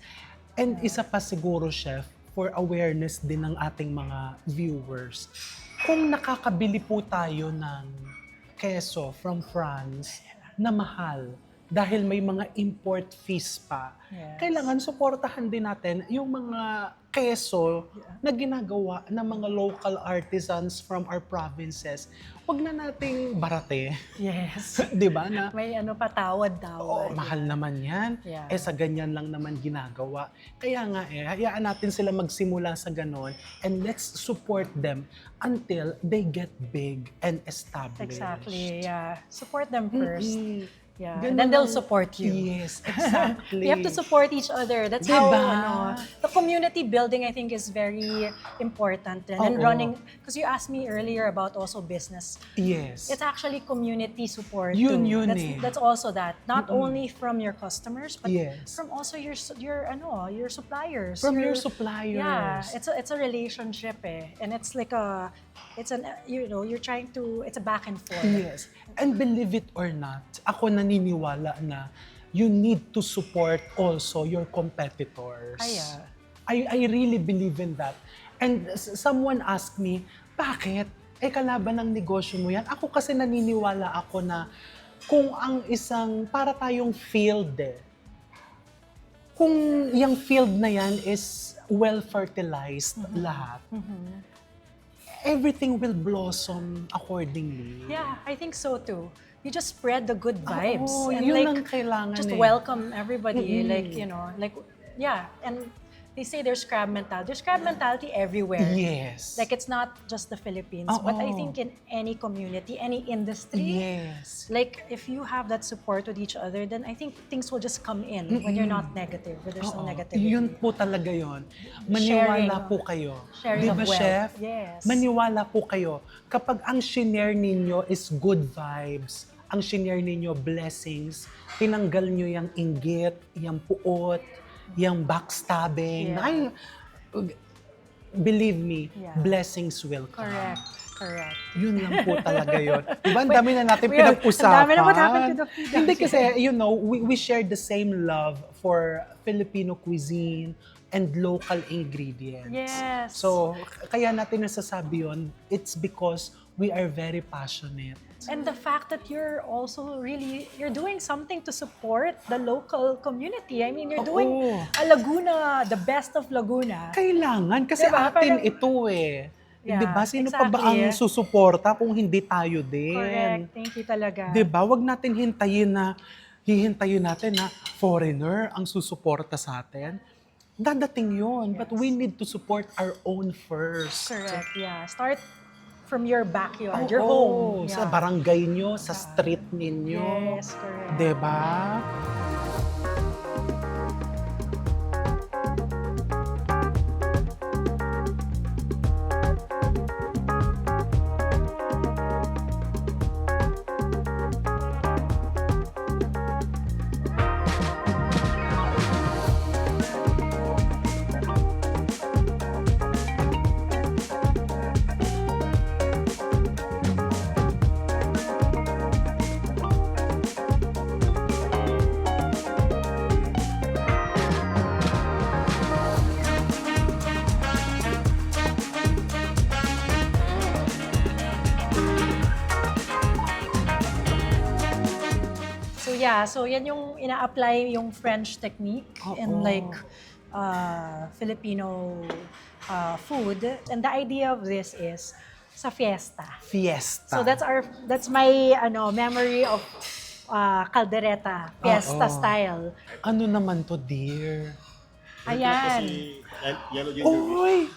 And isa pa siguro, Chef, for awareness din ng ating mga viewers, kung nakakabili po tayo ng keso from France na mahal, dahil may mga import fees pa, Yes. kailangan suportahan din natin yung mga keso na ginagawa ng mga local artisans from our provinces. Huwag na nating barate, Yes. di ba? Na, May ano pa, tawad-tawad. mahal naman yan. Yeah. Sa ganyan lang naman ginagawa. Kaya nga hayaan natin sila magsimula sa ganon and let's support them until they get big and established. Exactly, yeah. Support them first. Yeah. Ganun And then they'll ang- support you. Yes, exactly. We have to support each other. That's Diba? how, the community building, I think, is very important. And then Oo. running, because you asked me earlier about also business. Yes. It's actually community support Yun too. yun That's also that. Not only from your customers, but Yes. from also your suppliers. From your suppliers. Yeah, it's a relationship and it's like you're trying to, it's a back and forth. Yes. And believe it or not, ako naniniwala na you need to support also your competitors. I really believe in that. And someone asked me, bakit? Kalaban ng negosyo mo yan. Ako kasi naniniwala ako na kung ang isang, para tayong field kung yung field na yan is well-fertilized lahat, everything will blossom accordingly. Yeah, I think so too. You just spread the good vibes. Oo, and yun like, ang kailangan just eh. welcome everybody. And they say there's crab mentality. There's crab mentality everywhere. Yes. Like it's not just the Philippines, but I think in any community, any industry, Yes. like if you have that support with each other, then I think things will just come in when you're not negative, when there's no Oo. negativity. Yun po talaga yun. Maniwala Sharing. po kayo. Sharing Di of ba, wealth. Chef? Yes. Maniwala po kayo. Kapag ang shinare ninyo is good vibes, ang shinare ninyo blessings, tinanggal nyo yung inggit, yung puot, yung backstabbing. Yeah. Ay, believe me, Yeah. blessings will come. Correct. Yun lang po talaga yun. Diba, ang dami na natin We have- pinag-usapan. ang dami na what happened to the food. Hindi kasi, we share the same love for Filipino cuisine and local ingredients. Yes. So, kaya natin nasasabi yun, it's because we are very passionate. And the fact that you're also you're doing something to support the local community. I mean, you're doing Oo. a Laguna, the best of Laguna. Kailangan, kasi Diba? atin Parang- ito eh. Yeah, Diba? Sino pa ba exactly. ang susuporta kung hindi tayo din? Correct. Thank you talaga. Diba? Wag natin hihintayin natin na foreigner ang susuporta sa atin. Dadating yun. But we need to support our own first. Correct, yeah. Start from your backyard, your Oo, home. sa Yeah. barangay nyo, sa street ninyo. Yes, correct. Diba? So yan yung ina-apply yung French technique in Oo. like Filipino food. And the idea of this is sa fiesta. Fiesta. So that's my memory of caldereta, fiesta Oo. style. Ano naman to, dear? Ayan. Yellow ginger. Oy!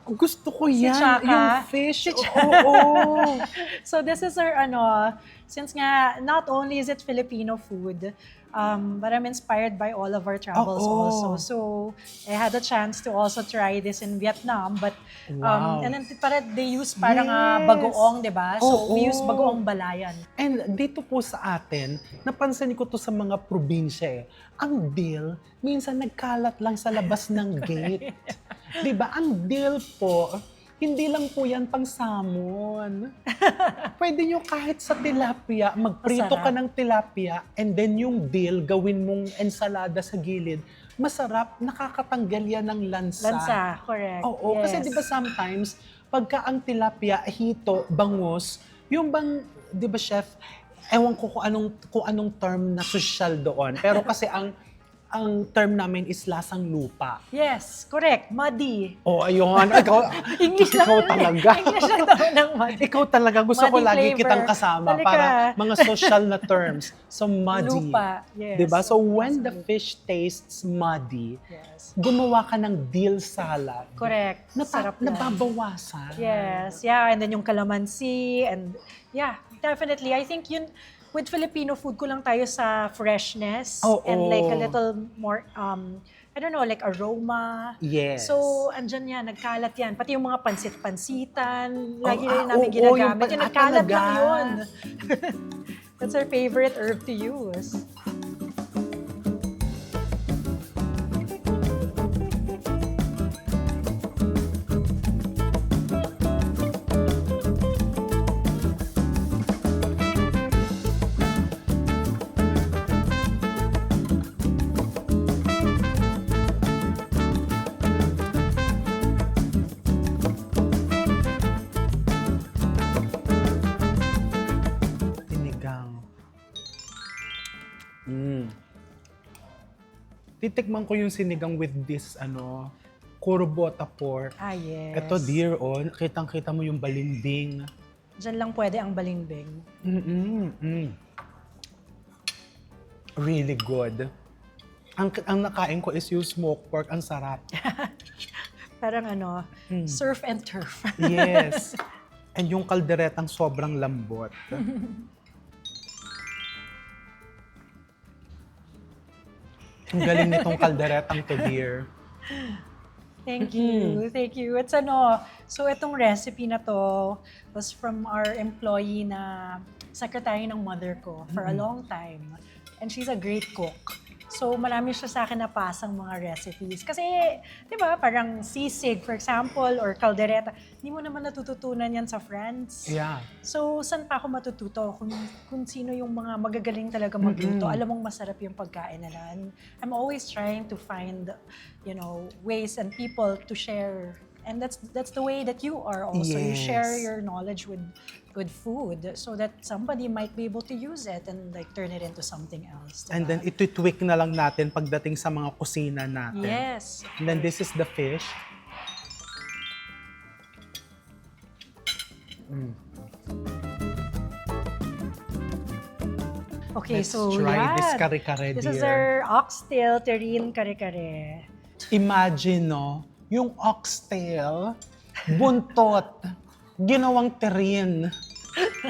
Gusto ko yan. Chaka. Yung fish. Oo. So this is our since nga not only is it Filipino food, but I'm inspired by all of our travels Oo. also. So I had a chance to also try this in Vietnam, but Wow. and then they use parang Yes. bagoong, 'di ba? So we Oo. use bagoong balayan. And dito po sa atin, napansin ko to sa mga probinsya eh. Ang dill, minsan nagkalat lang sa labas ng gate. 'Di ba? Ang dill po, hindi lang po yan pang salmon. Pwede nyo kahit sa tilapia, magprito ka Masarap. ng tilapia and then yung dill, gawin mong ensalada sa gilid. Masarap, nakakatanggal yan ng lansa. Lansa, correct. Oo, kasi Yes. di ba sometimes, pagka ang tilapia, hito, bangus, yung bang, di ba chef, ewan ko kung anong term na social doon. Pero kasi ang term namin is lasang lupa. Yes, correct. Muddy. Oh, ayun. Ikaw, English lang ikaw yun eh. talaga. English lang naman ng muddy. Ikaw talaga. Gusto ko Muddy lagi flavor. kitang kasama Halika. para mga social na terms. So, muddy. Lupa. Yes. Diba? So, when the fish tastes muddy, Yes. gumawa ka ng dill salad. Correct. Sarap yan. Nababawasan. Yes. Yeah, and then yung calamansi and yeah, definitely. I think yun with Filipino food kulang tayo sa freshness Oo. and like a little more I don't know, like aroma. Yes. So, andyan yan, nagkalat yan. Pati yung mga pansit-pansitan, lagi rin oo, namin ginagamit. yung Yung nagkalat talaga. lang yun. That's our favorite herb to use. Sinigang. Titikman ko yung sinigang with this, kurbota pork. Ah, yes. Ito, dear, kitang-kita mo yung balimbing. Diyan lang pwede ang balimbing. Really good. Ang nakain ko is yung smoked pork. Ang sarap. Parang surf and turf. Yes. And yung kalderetang sobrang lambot. Ang galing nitong kalderetang to, dear. Thank you. Thank you. It's so itong recipe na to was from our employee na secretary ng mother ko for a long time. And she's a great cook. So marami siya sa akin napasang mga recipes. Kasi, di ba, parang sisig, for example, or caldereta, hindi mo naman natututunan yan sa France. Yeah. So, saan pa ako matututo kung sino yung mga magagaling talaga magluto? Alam mong masarap yung pagkain nila. And I'm always trying to find, ways and people to share. And that's the way that you are also. You Yes. share your knowledge with food so that somebody might be able to use it and like turn it into something else. And then iti-tweak na lang natin pagdating sa mga kusina natin. Yes. And then this is the fish. Okay, Let's so try this yeah. kare-kare, This is dear. our oxtail terrine kare-kare. Imagine, no? Yung oxtail, buntot, ginawang terrine.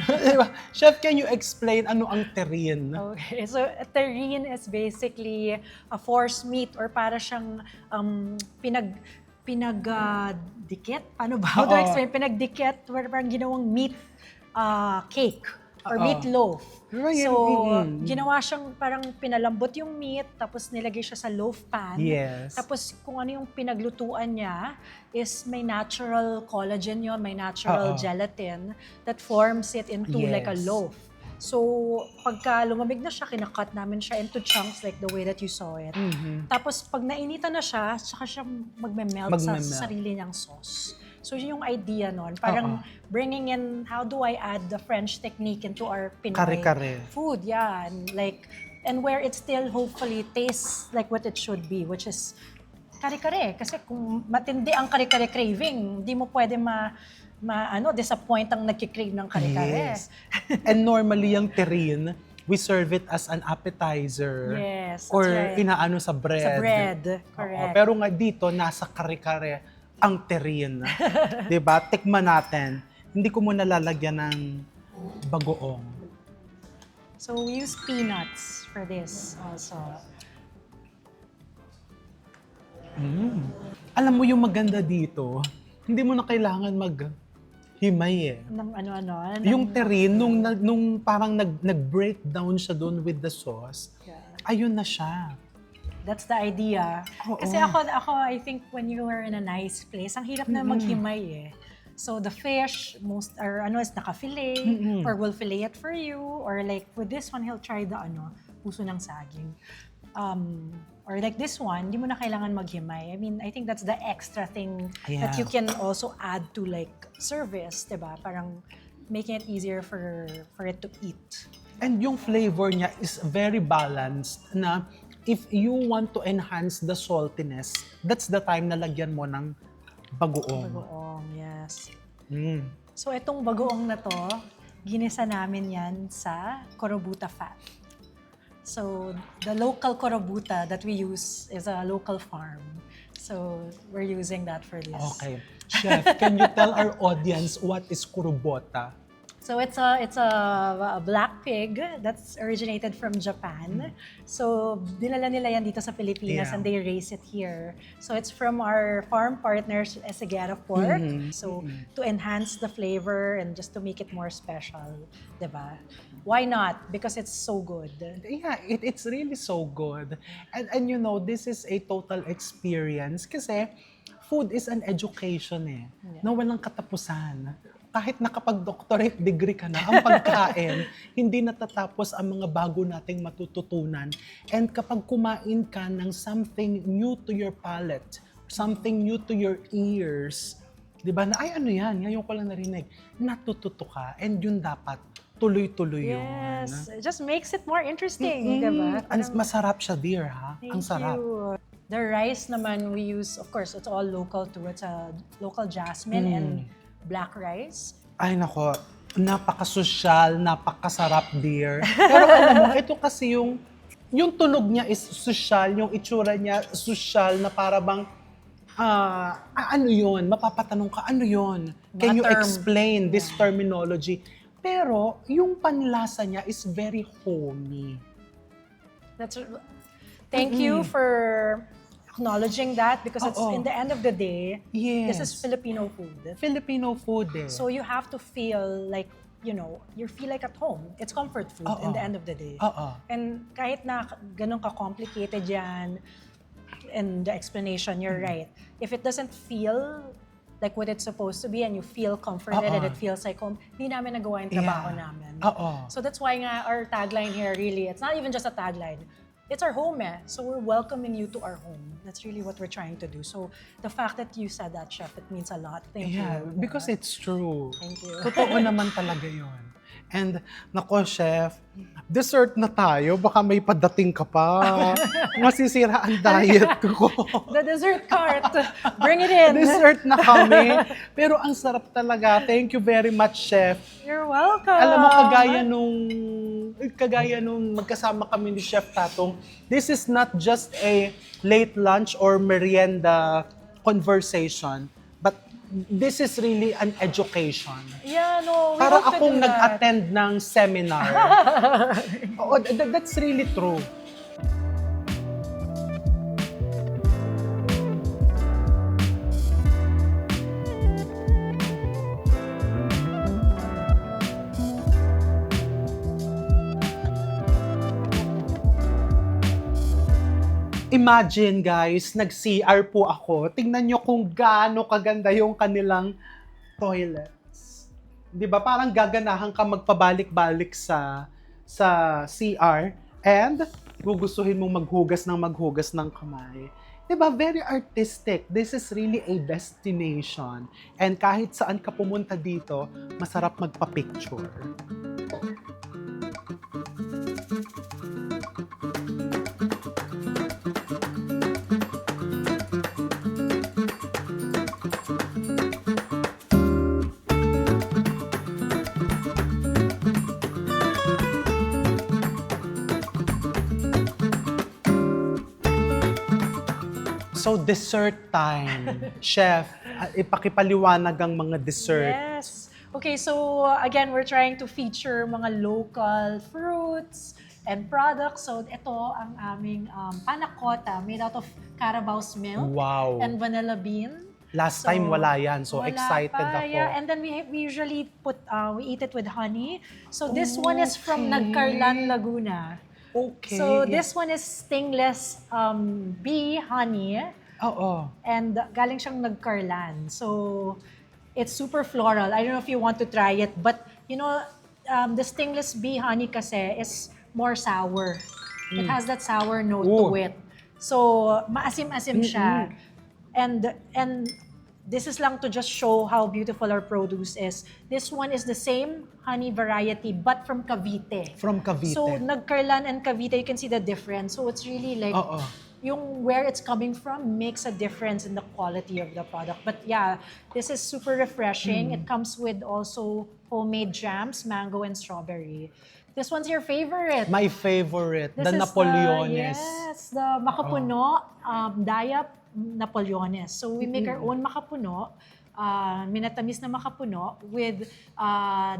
Diba? Chef, can you explain ano ang terrine? Okay, so a terrine is basically a force meat or para siyang pinagdikit. Paano ba? How do I Oo. explain? Pinagdikit, parang ginawang meat cake or Oo. meatloaf. Right, So, mm-mm. ginawa siyang parang pinalambot yung meat, tapos nilagay siya sa loaf pan. Yes. Tapos kung ano yung pinaglutuan niya is may natural collagen yon, may natural Oo. gelatin that forms it into like a Yes. loaf. So, pagka lumamig na siya, kinakat namin siya into chunks like the way that you saw it. Tapos, pag nainitan na siya, saka siya magme-melt sa Magme-melt. sarili niyang sauce. So, yun yung idea nun. Parang bringing in, how do I add the French technique into our Pinoy Kare-kare. food? Yeah, and where it still hopefully tastes like what it should be, which is kare-kare. Kasi kung matindi ang kare-kare craving, hindi mo pwede disappoint ang nagkikrave ng kare-kare. Yes. And normally yung terrine, we serve it as an appetizer. Yes, that's Or right. inaano sa bread. Sa bread, Oo. correct. Pero nga dito, nasa kare-kare ang terrine. Diba? Tikman natin. Hindi ko muna lalagyan ng bagoong. So we use peanuts for this also. Alam mo yung maganda dito, hindi mo na kailangan maghimay eh. Ng ano-ano. Yung terrine, nung parang nag-break down siya doon with the sauce, ayun na siya. That's the idea. Oo. Kasi ako, I think when you are in a nice place, ang hirap na maghimay eh. So the fish, is naka-fillet, or will fillet it for you, or like with this one, he'll try the puso ng saging. Or like this one, di mo na kailangan maghimay. I mean, I think that's the extra thing that Yeah. you can also add to like service, diba? Parang making it easier for it to eat. And yung flavor niya is very balanced na if you want to enhance the saltiness, that's the time na lagyan mo ng bagoong. Bagoong, yes. Mm. So itong bagoong na to, ginisa namin yan sa Korobuta fat. So the local Korobuta that we use is a local farm. So we're using that for this. Okay. Chef, can you tell our audience what is kurubota? So it's a black pig that's originated from Japan. So dinala nila yan dito sa Pilipinas Yeah. and they raise it here. So it's from our farm partners, Esegera Pork. So to enhance the flavor and just to make it more special, diba? Why not? Because it's so good. Yeah, it's really so good. And you know, this is a total experience kasi food is an education na walang katapusan. Kahit nakapag-doctorate degree ka na, ang pagkain, hindi natatapos ang mga bago nating matututunan. And kapag kumain ka ng something new to your palate, something new to your ears, di ba, na ay ano yan, ngayon ko lang narinig, natututo ka. And yun dapat, tuloy-tuloy yun. Yes, it just makes it more interesting, diba? Ang masarap siya, dear, ha? Thank Ang sarap. you. The rice naman we use, of course, it's all local too. It's a local jasmine and black rice. Ay nako, napakasosyal, napakasarap, dear. Pero alam mo, ito kasi yung tunog niya is sosyal, yung itsura niya sosyal na para bang, ano yun? Mapapatanong ka, ano yun? Can you term. explain this terminology? Pero yung panlasa niya is very homey. Thank you for acknowledging that because it's Oo. in the end of the day, Yes. this is Filipino food. Filipino food eh. So you have to feel like, you feel like at home. It's comfort food in Oo. the end of the day. Oo. And kahit na ganun ka-complicated yan, and the explanation, you're right. If it doesn't feel like what it's supposed to be and you feel comforted and it feels like home, hindi namin nagawa yung trabaho namin. Oo. So that's why nga our tagline here really, it's not even just a tagline. It's our home So we're welcoming you to our home. That's really what we're trying to do. So the fact that you said that, Chef, it means a lot. Thank Yeah, you. because it's true. Thank you. Totoo naman talaga yun. And, nako, Chef, dessert na tayo. Baka may padating ka pa. Masisira ang diet ko. The dessert cart. Bring it in. Dessert na kami. Pero ang sarap talaga. Thank you very much, Chef. You're welcome. Alam mo, kagaya nung magkasama kami ni Chef Tatong, this is not just a late lunch or merienda conversation, but this is really an education. Yeah, no, we Para hope to akong do that. nag-attend ng seminar. Oo, that's really true. Imagine guys, nag-CR po ako. Tingnan nyo kung gaano kaganda yung kanilang toilets. 'Di ba? Parang gaganahan ka magpabalik-balik sa CR and gugustuhin mong maghugas ng kamay. 'Di ba? Very artistic. This is really a destination. And kahit saan ka pumunta dito, masarap magpa-picture. So, dessert time. Chef, ipakipaliwanag ang mga dessert. Yes. Okay, so again, we're trying to feature mga local fruits and products. So ito ang aming panna cotta made out of Carabao's milk Wow. and vanilla bean. Last So, time wala yan, so wala excited pa, ako. yeah. And then we usually we eat it with honey. So this one is from Nagcarlan, Laguna. Okay. So this one is stingless bee honey. Oo. And galing siyang Nagcarlan. So, it's super floral. I don't know if you want to try it, but the stingless bee honey kasi is more sour. It has that sour note to Ooh. it. So, maasim-asim siya. And this is lang to just show how beautiful our produce is. This one is the same honey variety but from Cavite. From Cavite. So Nagcarlan and Cavite, you can see the difference. So it's really like Oo. yung where it's coming from makes a difference in the quality of the product. But yeah, this is super refreshing. It comes with also homemade jams, mango and strawberry. This one's your favorite. My favorite, This the is Napoleones. yes, the makapuno, Dayap Napoleones. So we make our own makapuno, minatamis na makapuno with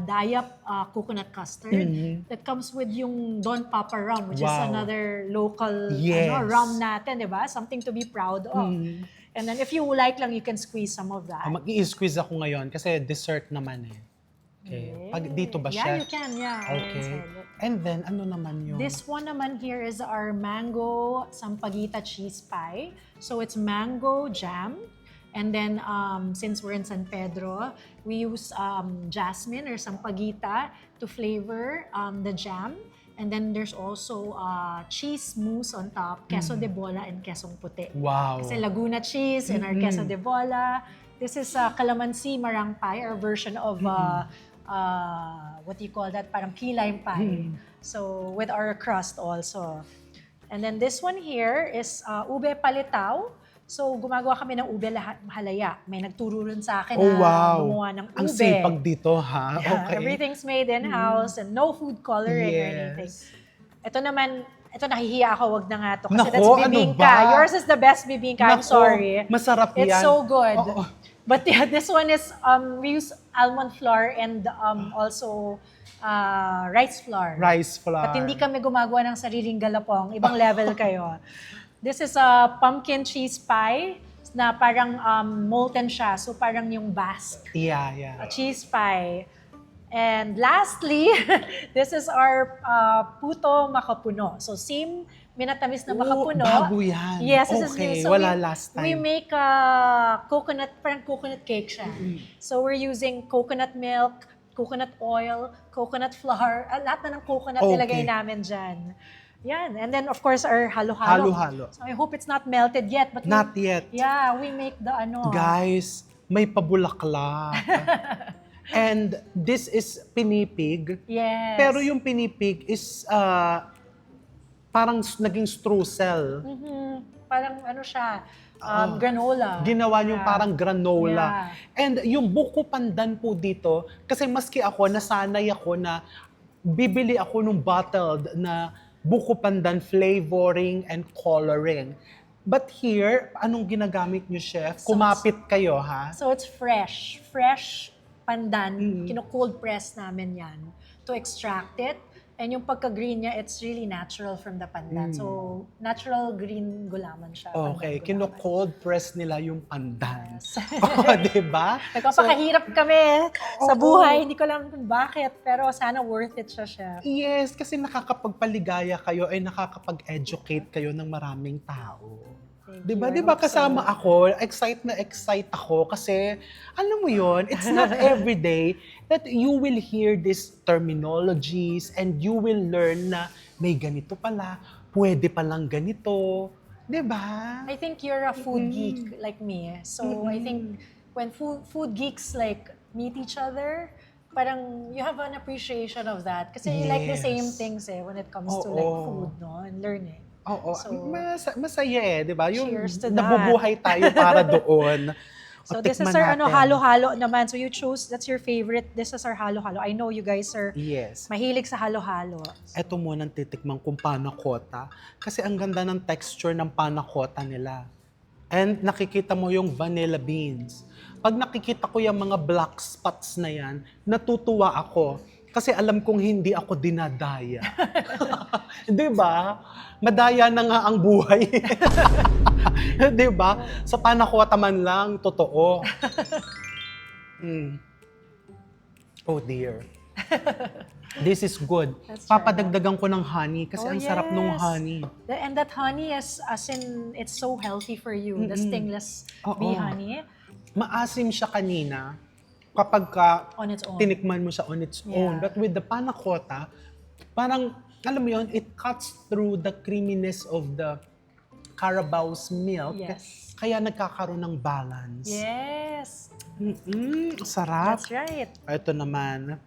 Dayap coconut custard. That comes with yung Don Papa rum, which is Wow. another local Yes. rum natin, di ba? Something to be proud of. And then if you like lang, you can squeeze some of that. Mag-i-squeeze ako ngayon kasi dessert naman eh. Okay. Pag dito ba siya? Yeah, you can. Yeah. Okay. And then, ano naman yung... This one naman here is our mango sampaguita cheese pie. So it's mango jam. And then since we're in San Pedro, we use jasmine or sampaguita to flavor the jam. And then there's also cheese mousse on top, queso de bola and quesong puti. Wow. Kasi Laguna cheese and our queso de bola. This is calamansi marang pie, our version of what do you call that? Parang key lime pie. So with our crust also. And then this one here is ube palitaw. So gumagawa kami ng ube halaya. May nagturo rin sa akin Oh, na wow. gumawa ng ube. Ang sipag dito, ha? Yeah, Okay. everything's made in-house and no food coloring or anything. Yes. Ito naman, ito nahihiya ako, wag na nga to. Kasi Nako, that's ano bibingka. ba? Yours is the best bibingka. I'm Nako, sorry. masarap It's yan. so good. Oo. But yeah, this one is, we use almond flour and also rice flour. Rice flour. At hindi kami gumagawa ng sariling galapong. Ibang level kayo. This is a pumpkin cheese pie na parang molten siya. So parang yung Basque Yeah. a cheese pie. And lastly, this is our puto makapuno. So same minatamis na makapuno. Bago yan. Yes, this is Okay, new. So wala last We time. make parang coconut cake siya. So we're using coconut milk, coconut oil, coconut flour, lahat na ng coconut Okay. nilagay namin dyan. Yan. And then of course our halo-halo. Halo-halo. So I hope it's not melted yet. But Not yet. Yeah, we make the Guys, may pabulaklak. And this is pinipig. Yes. Pero yung pinipig is parang naging streusel. Parang siya, granola. Ginawa niyong Yeah. parang granola. Yeah. And yung buko pandan po dito, kasi maski ako, nasanay ako na bibili ako ng bottled na buko pandan flavoring and coloring. But here, anong ginagamit niyo, Chef? So Kumapit kayo, ha? So it's fresh. Fresh pandan. Kino-cold press namin yan to extract it. And yung pagka-green niya, it's really natural from the pandan. So, natural green gulaman siya. Okay, pandan gulaman. kino-cold press nila yung pandan. Yes. Oh, diba? Nagpapakahirap kami sa buhay. Hindi ko alam kung bakit. Pero sana worth it siya, Chef. Yes, kasi nakakapagpaligaya kayo ay nakakapag-educate kayo ng maraming tao. Thank Diba? you. I Diba hope kasama so. ako, excite ako kasi alam mo yon, it's not every day that you will hear these terminologies and you will learn na may ganito pala, pwede palang ganito. Diba? I think you're a food geek like me. So I think when food geeks like meet each other, parang you have an appreciation of that. Kasi you like the same Yes. things when it comes to like Oo. food, no? And learning. Oo, So, masaya eh, di ba? Yung cheers to that. nabubuhay tayo para doon. So O, this is tikman our natin. halo-halo naman. So you chose, that's your favorite. This is our halo-halo. I know you guys are Yes. mahilig sa halo-halo. Ito muna titikman kung panna cotta. Kasi ang ganda ng texture ng panna cotta nila. And nakikita mo yung vanilla beans. Pag nakikita ko yung mga black spots na yan, natutuwa ako. Kasi alam kong hindi ako dinadaya. Di ba? Madaya na nga ang buhay. Di ba? Sa panna cotta man lang, totoo. Oh dear. This is good. Let's try Papadagdagan ko ng honey kasi Oh, ang sarap nung yes. honey. And that honey is, as in, it's so healthy for you. The stingless Oo. bee honey Maasim siya kanina kapag ka on its own. tinikman mo siya on its own. Yeah. But with the panna cotta, parang, alam mo yun, it cuts through the creaminess of the Carabao's milk. Yes. Kaya nagkakaroon ng balance. Yes. Sarap. That's right. Ito naman.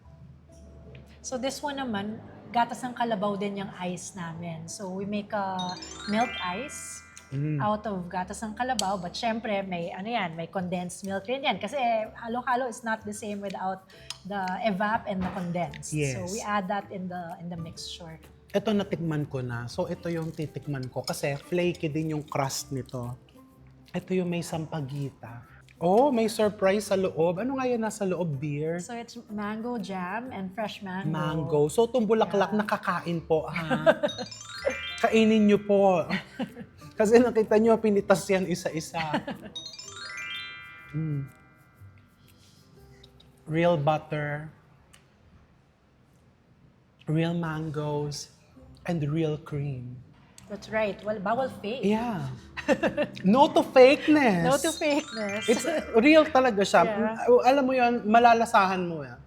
So this one naman, gatas ng kalabaw din yung ice namin. So we make a milk ice out of gatas ng kalabaw. But syempre, may may condensed milk rin yan. Kasi halo-halo is not the same without the evap and the condensed. Yes. So we add that in the mixture. Ito natikman ko na. So ito yung titikman ko kasi flaky din yung crust nito. Ito yung may sampagita. Oh, may surprise sa loob. Ano nga yan nasa loob, dear? So it's mango jam and fresh mango. Mango. So itong bulaklak nakakain po, ha? Kainin nyo po. Kasi nakita nyo, pinitas yan isa-isa. Real butter, real mangoes, and real cream. That's right. Well, bawal fake. Yeah. No to fakeness. No to fakeness. It's real talaga siya. Yeah. Alam mo yan, malalasahan mo yan.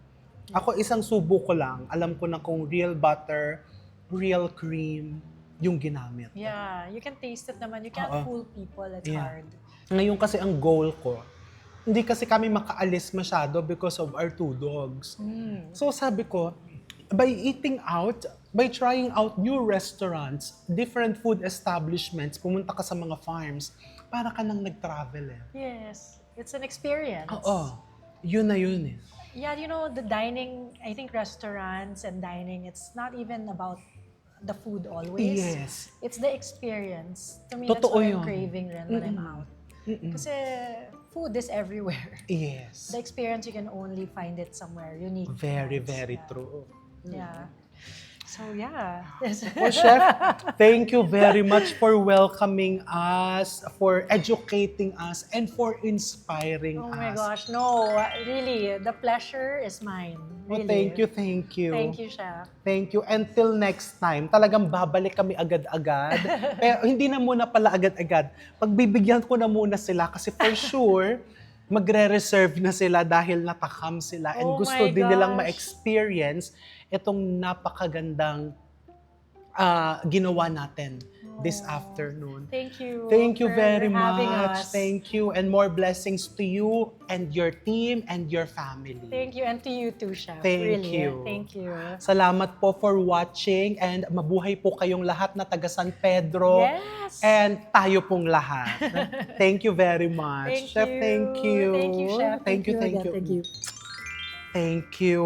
Ako isang subo ko lang. Alam ko na kung real butter, real cream, yung ginamit. Yeah, you can taste it naman. You can't fool people. It's Yeah. hard. Ngayon kasi ang goal ko, hindi kasi kami makaalis masyado because of our 2 dogs. So sabi ko, by eating out, by trying out new restaurants, different food establishments, pumunta ka sa mga farms, para ka nang nag-travel eh. Yes, it's an experience. Oo, yun na yun eh. Yeah, you know, the dining, I think restaurants and dining, it's not even about the food always. Yes. It's the experience. To me, Totoo that's what yun. I'm craving rin when I'm out. Kasi food is everywhere. Yes. The experience, you can only find it somewhere unique. Very, Yes, very yeah. true. Yeah. So yeah. Well, Chef, thank you very much for welcoming us, for educating us, and for inspiring Oh us. my gosh, no, really, the pleasure is mine. Well, Really. thank you, thank you. Thank you, Chef. Thank you. Until next time, talagang babalik kami agad-agad. Pero hindi na muna pala agad-agad. Pagbibigyan ko na muna sila kasi for sure, magre-reserve na sila dahil natakam sila and Oh gusto my din nilang gosh. ma-experience itong napakagandang ginawa natin this afternoon. Thank you. Thank you for very having much. us. Thank you. And more blessings to you and your team and your family. Thank you, and to you too, Chef. Thank Really, you. Thank you. Salamat po for watching and mabuhay po kayong lahat na taga San Pedro. Yes. And tayo pong lahat. Thank you very much. Thank Chef, you. thank you. Thank you, Chef. Thank you, thank again. you. Thank you. Thank you.